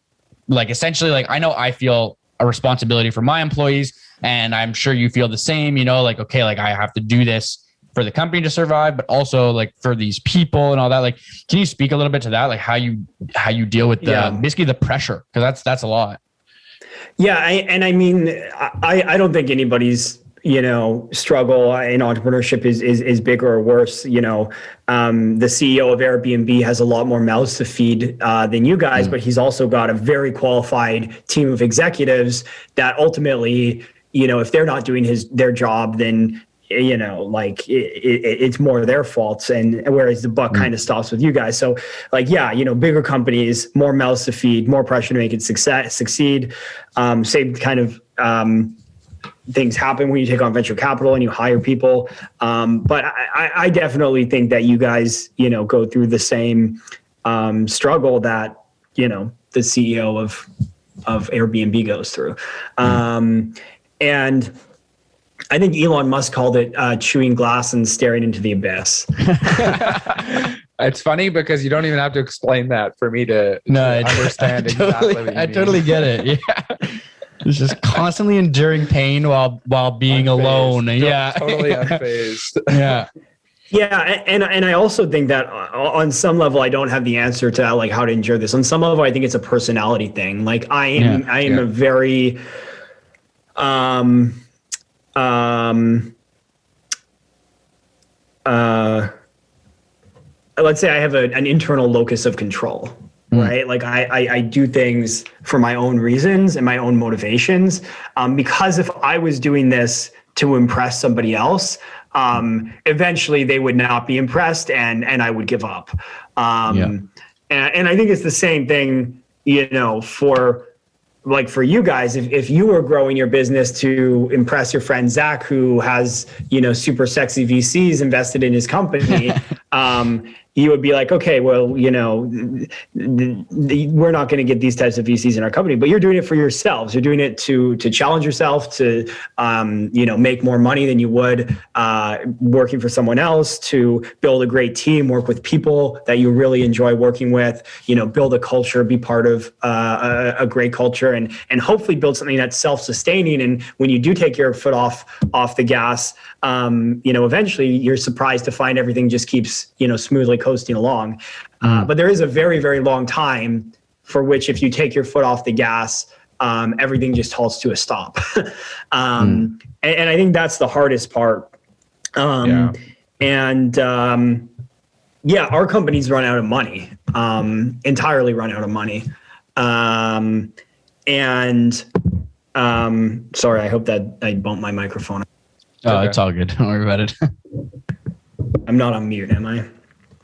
essentially like I know I feel a responsibility for my employees, and I'm sure you feel the same, like, okay, like I have to do this for the company to survive, but also like for these people and all that. Like, can you speak a little bit to that? Like how you deal with basically the pressure? Cause that's a lot. Yeah. I mean, I don't think anybody's, struggle in entrepreneurship is bigger or worse. The CEO of Airbnb has a lot more mouths to feed than you guys, but he's also got a very qualified team of executives that ultimately, if they're not doing their job, then it's more their faults. And whereas the buck kind of stops with you guys. So bigger companies, more mouths to feed, more pressure to make it succeed. Same kind of things happen when you take on venture capital and you hire people. But I definitely think that you guys, go through the same struggle that, the CEO of Airbnb goes through. And I think Elon Musk called it chewing glass and staring into the abyss. It's funny because you don't even have to explain that for me to understand exactly what you mean. I totally get it. Yeah. It's just constantly enduring pain while being alone. Yeah. Totally unfazed. Yeah. Yeah. And I also think that on some level, I don't have the answer to like how to endure this. On some level, I think it's a personality thing. Like I am a very, let's say I have an internal locus of control, right? Like I do things for my own reasons and my own motivations. Because if I was doing this to impress somebody else, eventually they would not be impressed and I would give up. And I think it's the same thing, for you guys, if you were growing your business to impress your friend Zach, who has, super sexy VCs invested in his company, you would be like, okay, well, we're not going to get these types of VCs in our company, but you're doing it for yourselves. You're doing it to challenge yourself to, make more money than you would working for someone else, to build a great team, work with people that you really enjoy working with, build a culture, be part of a great culture, and hopefully build something that's self-sustaining. And when you do take your foot off the gas, eventually you're surprised to find everything just keeps, smoothly coasting along. But there is a very, very long time for which if you take your foot off the gas, everything just halts to a stop. And I think that's the hardest part. Our companies run out of money, entirely run out of money. Sorry, I hope that I bumped my microphone. Oh, it's all good. Don't worry about it. I'm not on mute, am I?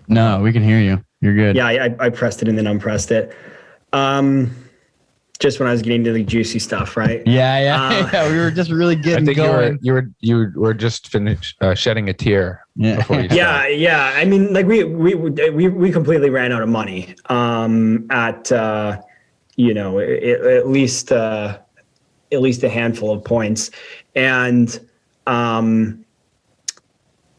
No, we can hear you. You're good. Yeah, I pressed it and then unpressed it. Just when I was getting to the juicy stuff, right? Yeah. We were just really getting going. You were just finished shedding a tear. Before you started. Yeah. I mean, like we completely ran out of money. At least a handful of points, and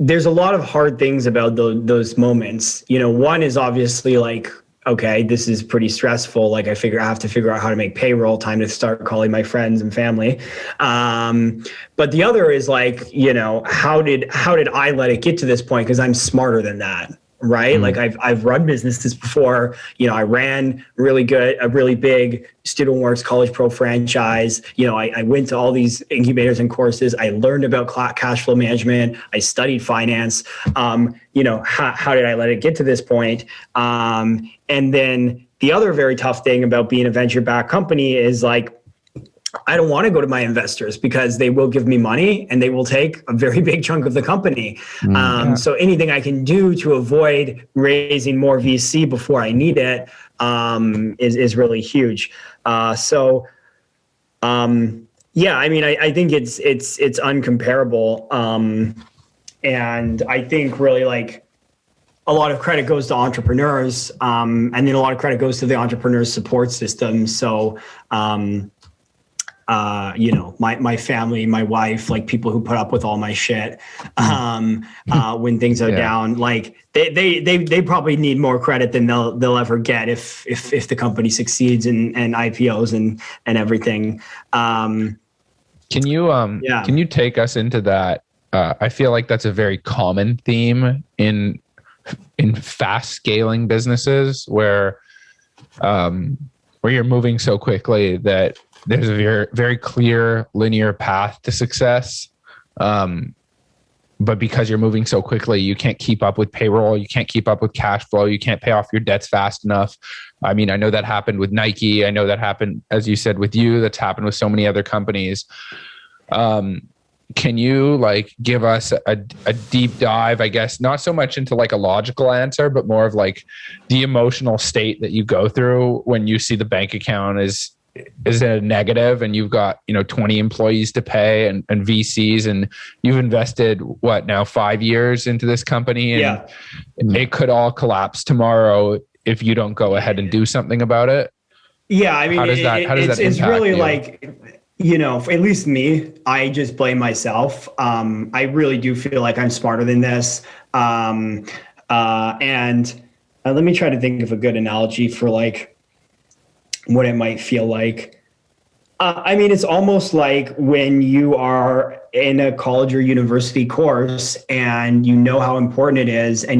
there's a lot of hard things about those moments. One is obviously like, okay, this is pretty stressful. Like I have to figure out how to make payroll, time to start calling my friends and family. But the other is like, how did I let it get to this point? Because I'm smarter than that. Right. Like I've run businesses before, I ran a really big StudentWorks College Pro franchise. I went to all these incubators and courses. I learned about cash flow management. I studied finance. How did I let it get to this point? And then the other very tough thing about being a venture-backed company is like, I don't want to go to my investors because they will give me money and they will take a very big chunk of the company. So anything I can do to avoid raising more VC before I need it is really huge. I mean, I think it's uncomparable. And I think really like a lot of credit goes to entrepreneurs, and then a lot of credit goes to the entrepreneurs support system. So, my family, my wife, like people who put up with all my shit when things are down, like they probably need more credit than they'll ever get if the company succeeds and IPOs and everything. Can you take us into that I feel like that's a very common theme in fast scaling businesses where you're moving so quickly that there's a very, very clear linear path to success. But because you're moving so quickly, you can't keep up with payroll. You can't keep up with cash flow. You can't pay off your debts fast enough. I mean, I know that happened with Nike. I know that happened, as you said, with you. That's happened with so many other companies. Can you like give us a deep dive, I guess, not so much into like a logical answer, but more of like the emotional state that you go through when you see the bank account is a negative and you've got, 20 employees to pay and VCs, and you've invested what now 5 years into this company, and it could all collapse tomorrow if you don't go ahead and do something about it. Yeah. I mean, how does that it's really you? like, at least me, I just blame myself. I really do feel like I'm smarter than this. And let me try to think of a good analogy for like what it might feel like. I mean, it's almost like when you are in a college or university course and you know how important it is, and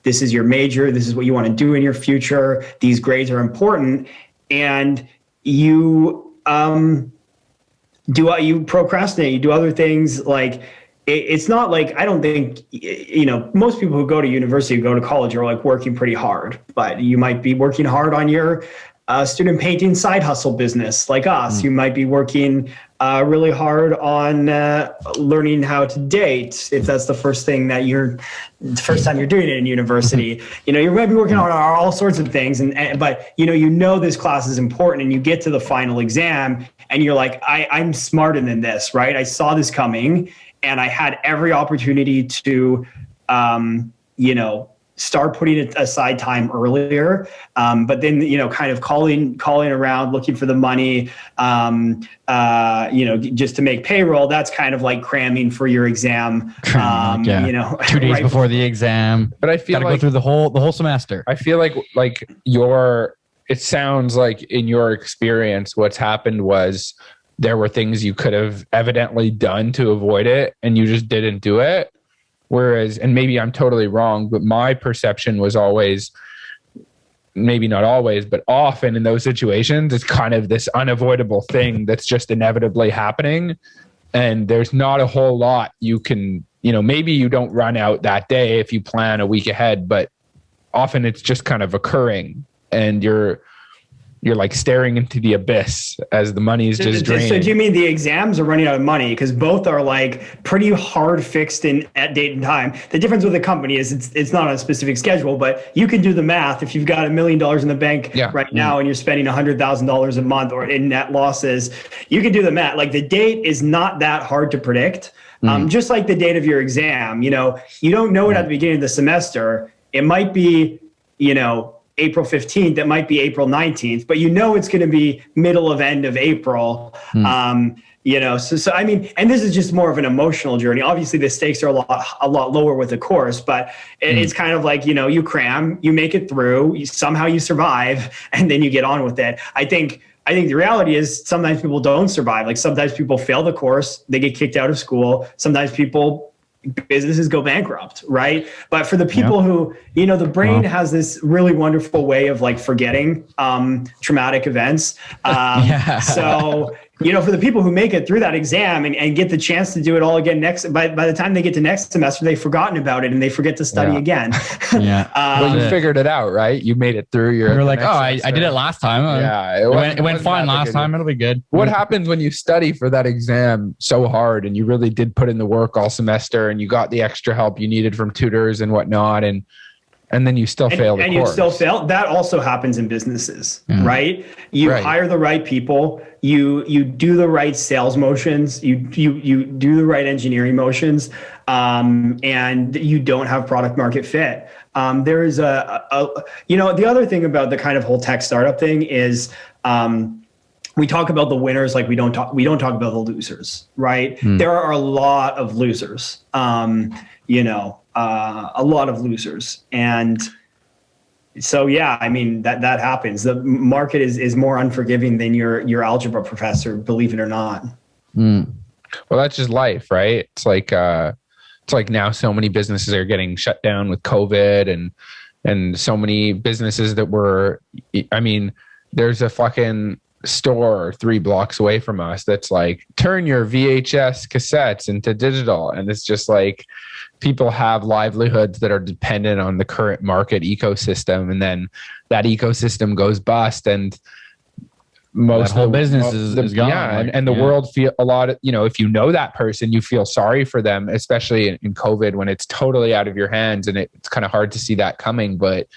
this is your major, this is what you want to do in your future, these grades are important, and you you procrastinate, you do other things. Like it's not like, I don't think, most people who go to university, who go to college are like working pretty hard, but you might be working hard on your student painting side hustle business like us. You might be working really hard on learning how to date, if that's the first time you're doing it in university. You might be working on all sorts of things, but this class is important, and you get to the final exam and you're like, I'm smarter than this, right? I saw this coming and I had every opportunity to start putting it aside time earlier. But then, kind of calling around, looking for the money, just to make payroll. That's kind of like cramming for your exam. 2 days before the exam. But I feel gotta go through the whole semester. I feel like it sounds like in your experience, what's happened was there were things you could have evidently done to avoid it and you just didn't do it. Whereas, and maybe I'm totally wrong, but my perception was always, maybe not always, but often in those situations, it's kind of this unavoidable thing that's just inevitably happening. And there's not a whole lot you can, maybe you don't run out that day if you plan a week ahead, but often it's just kind of occurring and you're like staring into the abyss as the money is just draining. So do you mean the exams are running out of money? Because both are like pretty hard fixed at date and time. The difference with a company is it's not on a specific schedule, but you can do the math. If you've got $1 million in the bank right now and you're spending $100,000 a month or in net losses, you can do the math. Like the date is not that hard to predict. Just like the date of your exam, you don't know it at the beginning of the semester. It might be, April 15th, it might be April 19th, but it's going to be middle of end of April. So I mean, and this is just more of an emotional journey. Obviously the stakes are a lot lower with the course, but it's kind of like, you cram, you make it through, somehow you survive, and then you get on with it. I think the reality is sometimes people don't survive. Like sometimes people fail the course, they get kicked out of school. Sometimes businesses go bankrupt, right? But for the people who, the brain has this really wonderful way of like forgetting traumatic events. So, for the people who make it through that exam and get the chance to do it all again by the time they get to next semester, they've forgotten about it and they forget to study again. Well, you figured it out, right? You made it through. You're like, I did it last time. It went fine last time. It'll be good. What happens when you study for that exam so hard and you really did put in the work all semester and you got the extra help you needed from tutors and whatnot, and then you still fail the course? And you still fail. That also happens in businesses, right? You hire the right people. You do the right sales motions. You do the right engineering motions, and you don't have product market fit. There is the other thing about the kind of whole tech startup thing is, we talk about the winners, like we don't talk about the losers, right? There are a lot of losers. A lot of losers. And so, I mean, that happens. The market is more unforgiving than your algebra professor, believe it or not. Well, that's just life, right? It's like now so many businesses are getting shut down with COVID, and so many businesses that were, I mean, there's a fucking store 3 blocks away from us that's like, turn your VHS cassettes into digital. And it's just like, people have livelihoods that are dependent on the current market ecosystem. And then that ecosystem goes bust, and most whole of the business is gone. Yeah, and the world feel a lot of, if you know that person, you feel sorry for them, especially in COVID when it's totally out of your hands, and it's kind of hard to see that coming. But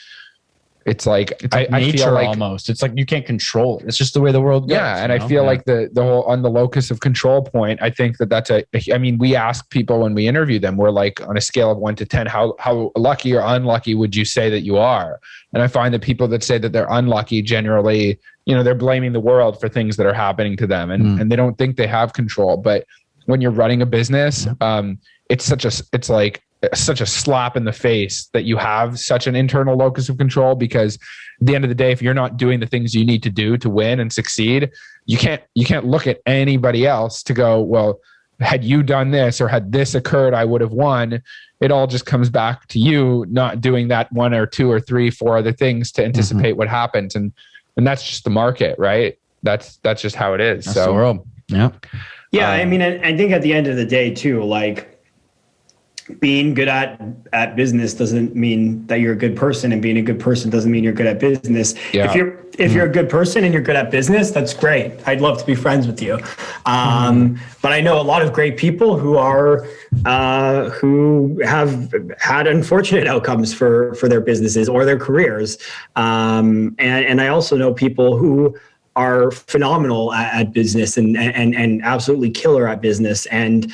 it's like nature, I feel like, almost. It's like you can't control it. It's just the way the world goes. Yeah, and I feel like the whole on the locus of control point, I think that's I mean, we ask people when we interview them, we're like, on a scale of 1 to 10, how lucky or unlucky would you say that you are? And I find that people that say that they're unlucky generally, they're blaming the world for things that are happening to them, and they don't think they have control. But when you're running a business, it's such a slap in the face that you have such an internal locus of control, because at the end of the day, if you're not doing the things you need to do to win and succeed, you can't look at anybody else to go, well, had you done this or had this occurred, I would have won. It all just comes back to you not doing that 1 or 2 or 3, 4 other things to anticipate what happens. And that's just the market, right? That's just how it is. That's the world. Yeah. Yeah. I mean, I think at the end of the day too, like, being good at business doesn't mean that you're a good person, and being a good person doesn't mean you're good at business. Yeah. If you're a good person and you're good at business, that's great. I'd love to be friends with you. But I know a lot of great people who have had unfortunate outcomes for their businesses or their careers. And I also know people who are phenomenal at business and absolutely killer at business. And,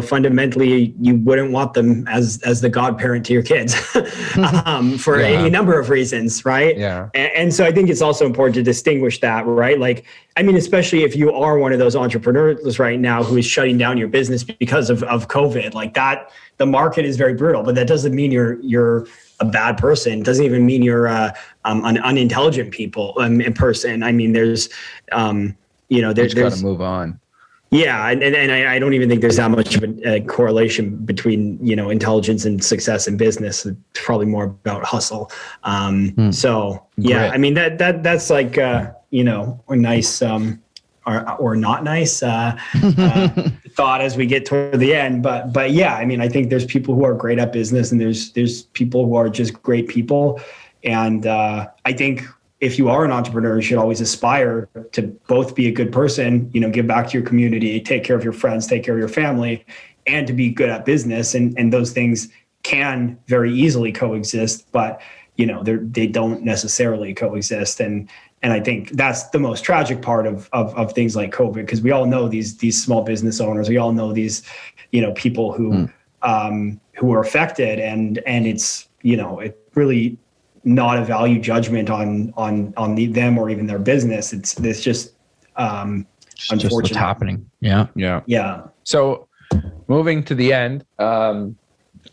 fundamentally, you wouldn't want them as the godparent to your kids for any number of reasons, right? Yeah. And so I think it's also important to distinguish that, right? Like, I mean, especially if you are one of those entrepreneurs right now who is shutting down your business because of COVID, like that, the market is very brutal, but that doesn't mean you're a bad person. It doesn't even mean you're an unintelligent person. I mean, there's there's got to move on. Yeah, and I don't even think there's that much of a correlation between intelligence and success in business. It's probably more about hustle. So yeah, I mean that's like a nice or not nice thought as we get toward the end. But yeah, I mean, I think there's people who are great at business, and there's people who are just great people, and I think if you are an entrepreneur, you should always aspire to both be a good person, give back to your community, take care of your friends, take care of your family, and to be good at business. And those things can very easily coexist, but they don't necessarily coexist. And I think that's the most tragic part of things like COVID, because we all know these small business owners, we all know these, people who are affected, and it's, it really not a value judgment on them or even their business. It's just unfortunate. Just what's happening. Yeah. So moving to the end,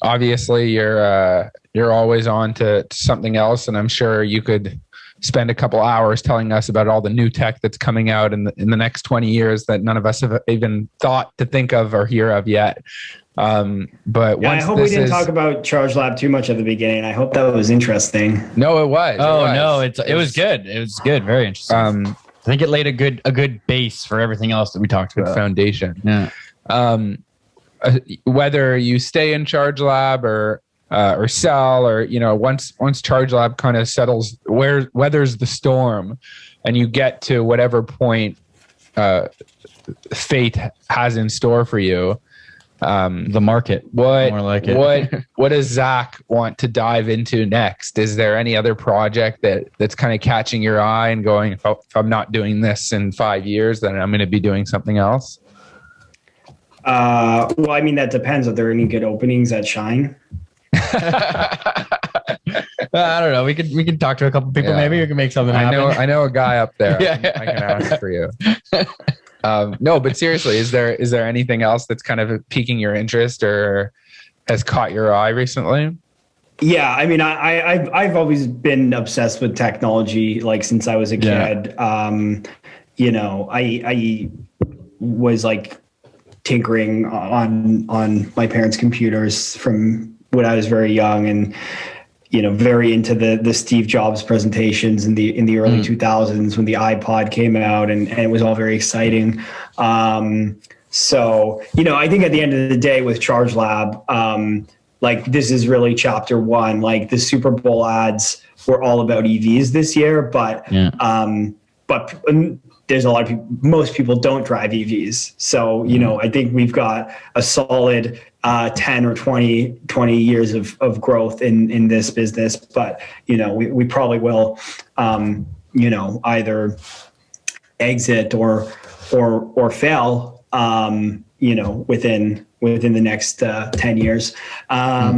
obviously you're always on to something else, and I'm sure you could spend a couple hours telling us about all the new tech that's coming out in the next 20 years that none of us have even thought to think of or hear of yet. But I hope we didn't talk about Charge Lab too much at the beginning. I hope that was interesting. No, it was. No, it was good. It was good. Very interesting. I think it laid a good base for everything else that we talked about. Good foundation. Yeah. Whether you stay in Charge Lab or sell, or once Charge Lab kind of settles, weathers the storm, and you get to whatever point fate has in store for you. The market. What more like it. What does Zach want to dive into next? Is there any other project that's kind of catching your eye and going, if I'm not doing this in 5 years, then I'm going to be doing something else? Well, I mean, that depends. Are there any good openings at Shine? I don't know. We could talk to a couple people. Maybe we can make something happen. I know a guy up there. I can ask for you. No, but seriously, is there anything else that's kind of piquing your interest or has caught your eye recently? Yeah, I mean, I've always been obsessed with technology, like since I was a kid. I was like tinkering on my parents' computers from when I was very young, and very into the Steve Jobs presentations in the early 2000s when the iPod came out, and it was all very exciting. So I think at the end of the day with Charge Lab, like this is really chapter one. Like the Super Bowl ads were all about EVs this year, but there's a lot of people, most people don't drive EVs. So, I think we've got a solid 10 or 20 years of growth in this business, but, we probably will, either exit or fail, within the next 10 years. I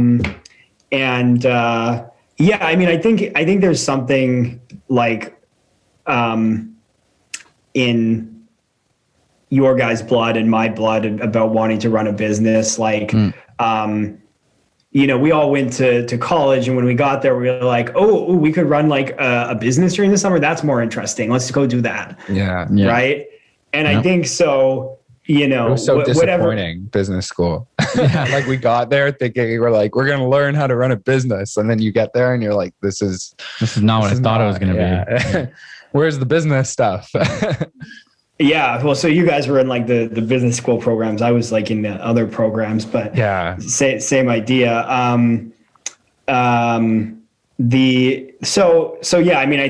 think there's something like, in your guys' blood and my blood about wanting to run a business. Like, we all went to college, and when we got there, we were like, oh, we could run like a business during the summer. That's more interesting. Let's go do that. Yeah. Right. And I think so, it was so disappointing, business school. Like we got there thinking we're going to learn how to run a business. And then you get there and you're like, this is not what I thought it was going to be. Where's the business stuff? Yeah. Well, so you guys were in like the business school programs. I was like in the other programs, but same idea. I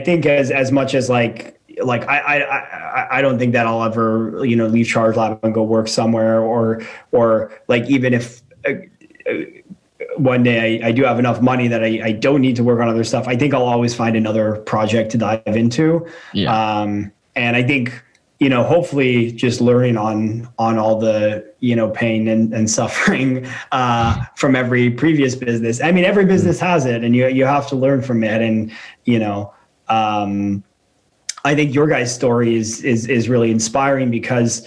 think as much as like I don't think that I'll ever, leave Charge Lab and go work somewhere or like, even if one day I do have enough money that I don't need to work on other stuff, I think I'll always find another project to dive into. Yeah. And I think, hopefully just learning on all the, pain and suffering from every previous business. I mean, every business has it, and you have to learn from it. And, I think your guys' story is really inspiring because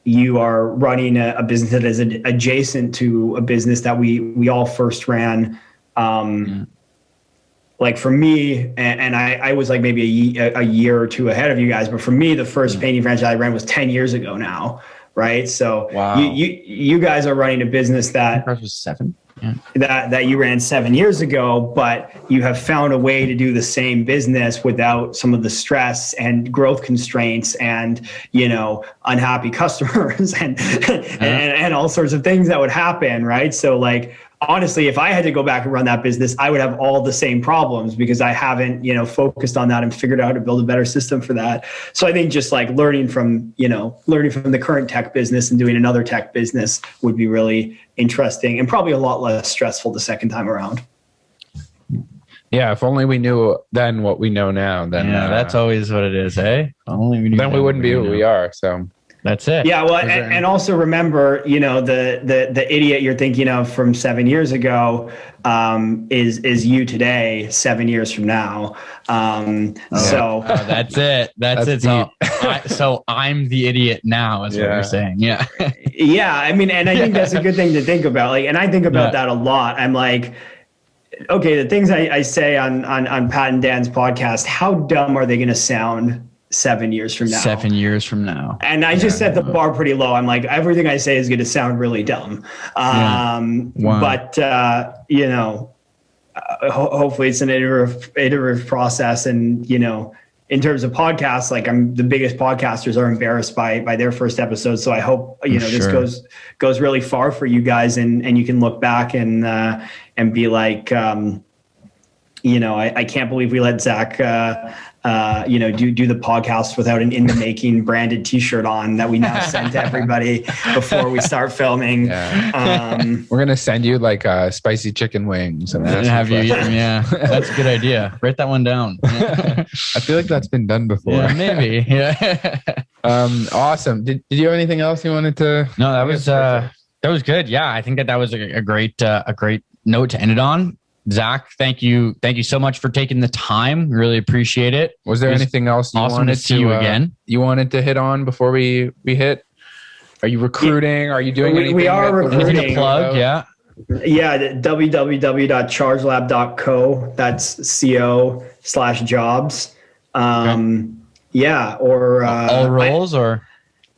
you are running a business that is adjacent to a business that we all first ran. Like for me, and I was like maybe a year or two ahead of you guys, but for me, the first painting franchise I ran was 10 years ago now, right? So wow. you guys are running a business that was 7. Yeah. That you ran 7 years ago, but you have found a way to do the same business without some of the stress and growth constraints and, unhappy customers and all sorts of things that would happen. Right. So like, honestly, if I had to go back and run that business, I would have all the same problems because I haven't, focused on that and figured out how to build a better system for that. So I think just like learning from the current tech business and doing another tech business would be really interesting and probably a lot less stressful the second time around. Yeah, if only we knew then what we know now. Then that's always what it is, eh? Only we knew then we wouldn't be who we are. So that's it. Yeah, well, and also remember, the idiot you're thinking of from 7 years ago is you today, 7 years from now. So that's it. That's it. So I'm the idiot now, is what you're saying. Yeah. Yeah, I mean, and I think that's a good thing to think about. Like, and I think about that a lot. I'm like, okay, the things I say on Pat and Dan's podcast, how dumb are they going to sound 7 years from now? 7 years from now. And I just set the bar pretty low. I'm like, everything I say is going to sound really dumb. But, hopefully it's an iterative process. And, in terms of podcasts, like the biggest podcasters are embarrassed by their first episode. So I hope, this goes really far for you guys and you can look back and be like, I can't believe we let Zach, do the podcast without an In the Making branded T-shirt on that we now send to everybody before we start filming. Yeah. We're gonna send you like spicy chicken wings and have you eat them. Yeah, that's a good idea. Write that one down. Yeah. I feel like that's been done before. Yeah, maybe. Yeah. Awesome. Did you have anything else you wanted to? No, that was good. Yeah, I think that was a great note to end it on. Zach, thank you so much for taking the time. Really appreciate it. Was there anything else you wanted to see you again? You wanted to hit on before we hit? Are you recruiting? Are you doing anything? We are recruiting. Plug, yeah. Yeah, www.chargelab.co. That's co/jobs. Yeah, or all roles or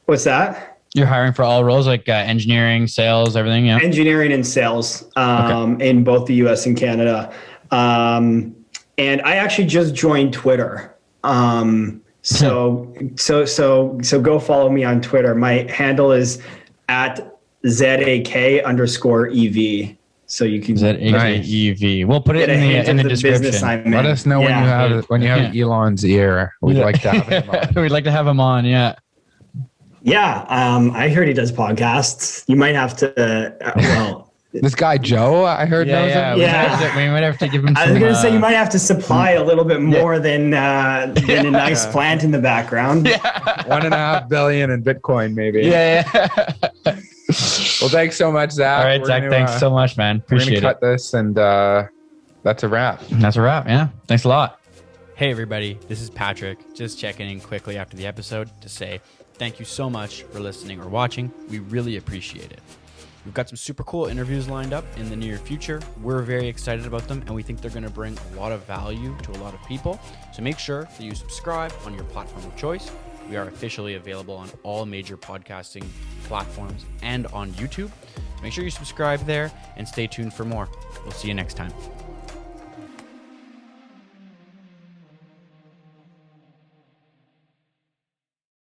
what's that? You're hiring for all roles, like engineering, sales, everything. Yeah. Engineering and sales in both the US and Canada. And I actually just joined Twitter. So go follow me on Twitter. My handle is at ZAK_EV. So you can ZAKEV. We'll put it in the description. Let us know when you have Elon's ear. We'd like to have him on. We'd like to have him on. Yeah. Yeah. I heard he does podcasts. You might have to, this guy Joe, I heard knows him. We might have to give him. I was going to say you might have to supply a little bit more than a nice plant in the background. Yeah. $1.5 billion in Bitcoin, maybe. Yeah. Well, thanks so much, Zach. All right, Zach. Thanks so much, man. Appreciate it. We're gonna cut this, and that's a wrap. That's a wrap. Yeah. Thanks a lot. Hey, everybody. This is Patrick. Just checking in quickly after the episode to say thank you so much for listening or watching. We really appreciate it. We've got some super cool interviews lined up in the near future. We're very excited about them, and we think they're going to bring a lot of value to a lot of people. So make sure that you subscribe on your platform of choice. We are officially available on all major podcasting platforms and on YouTube. Make sure you subscribe there and stay tuned for more. We'll see you next time.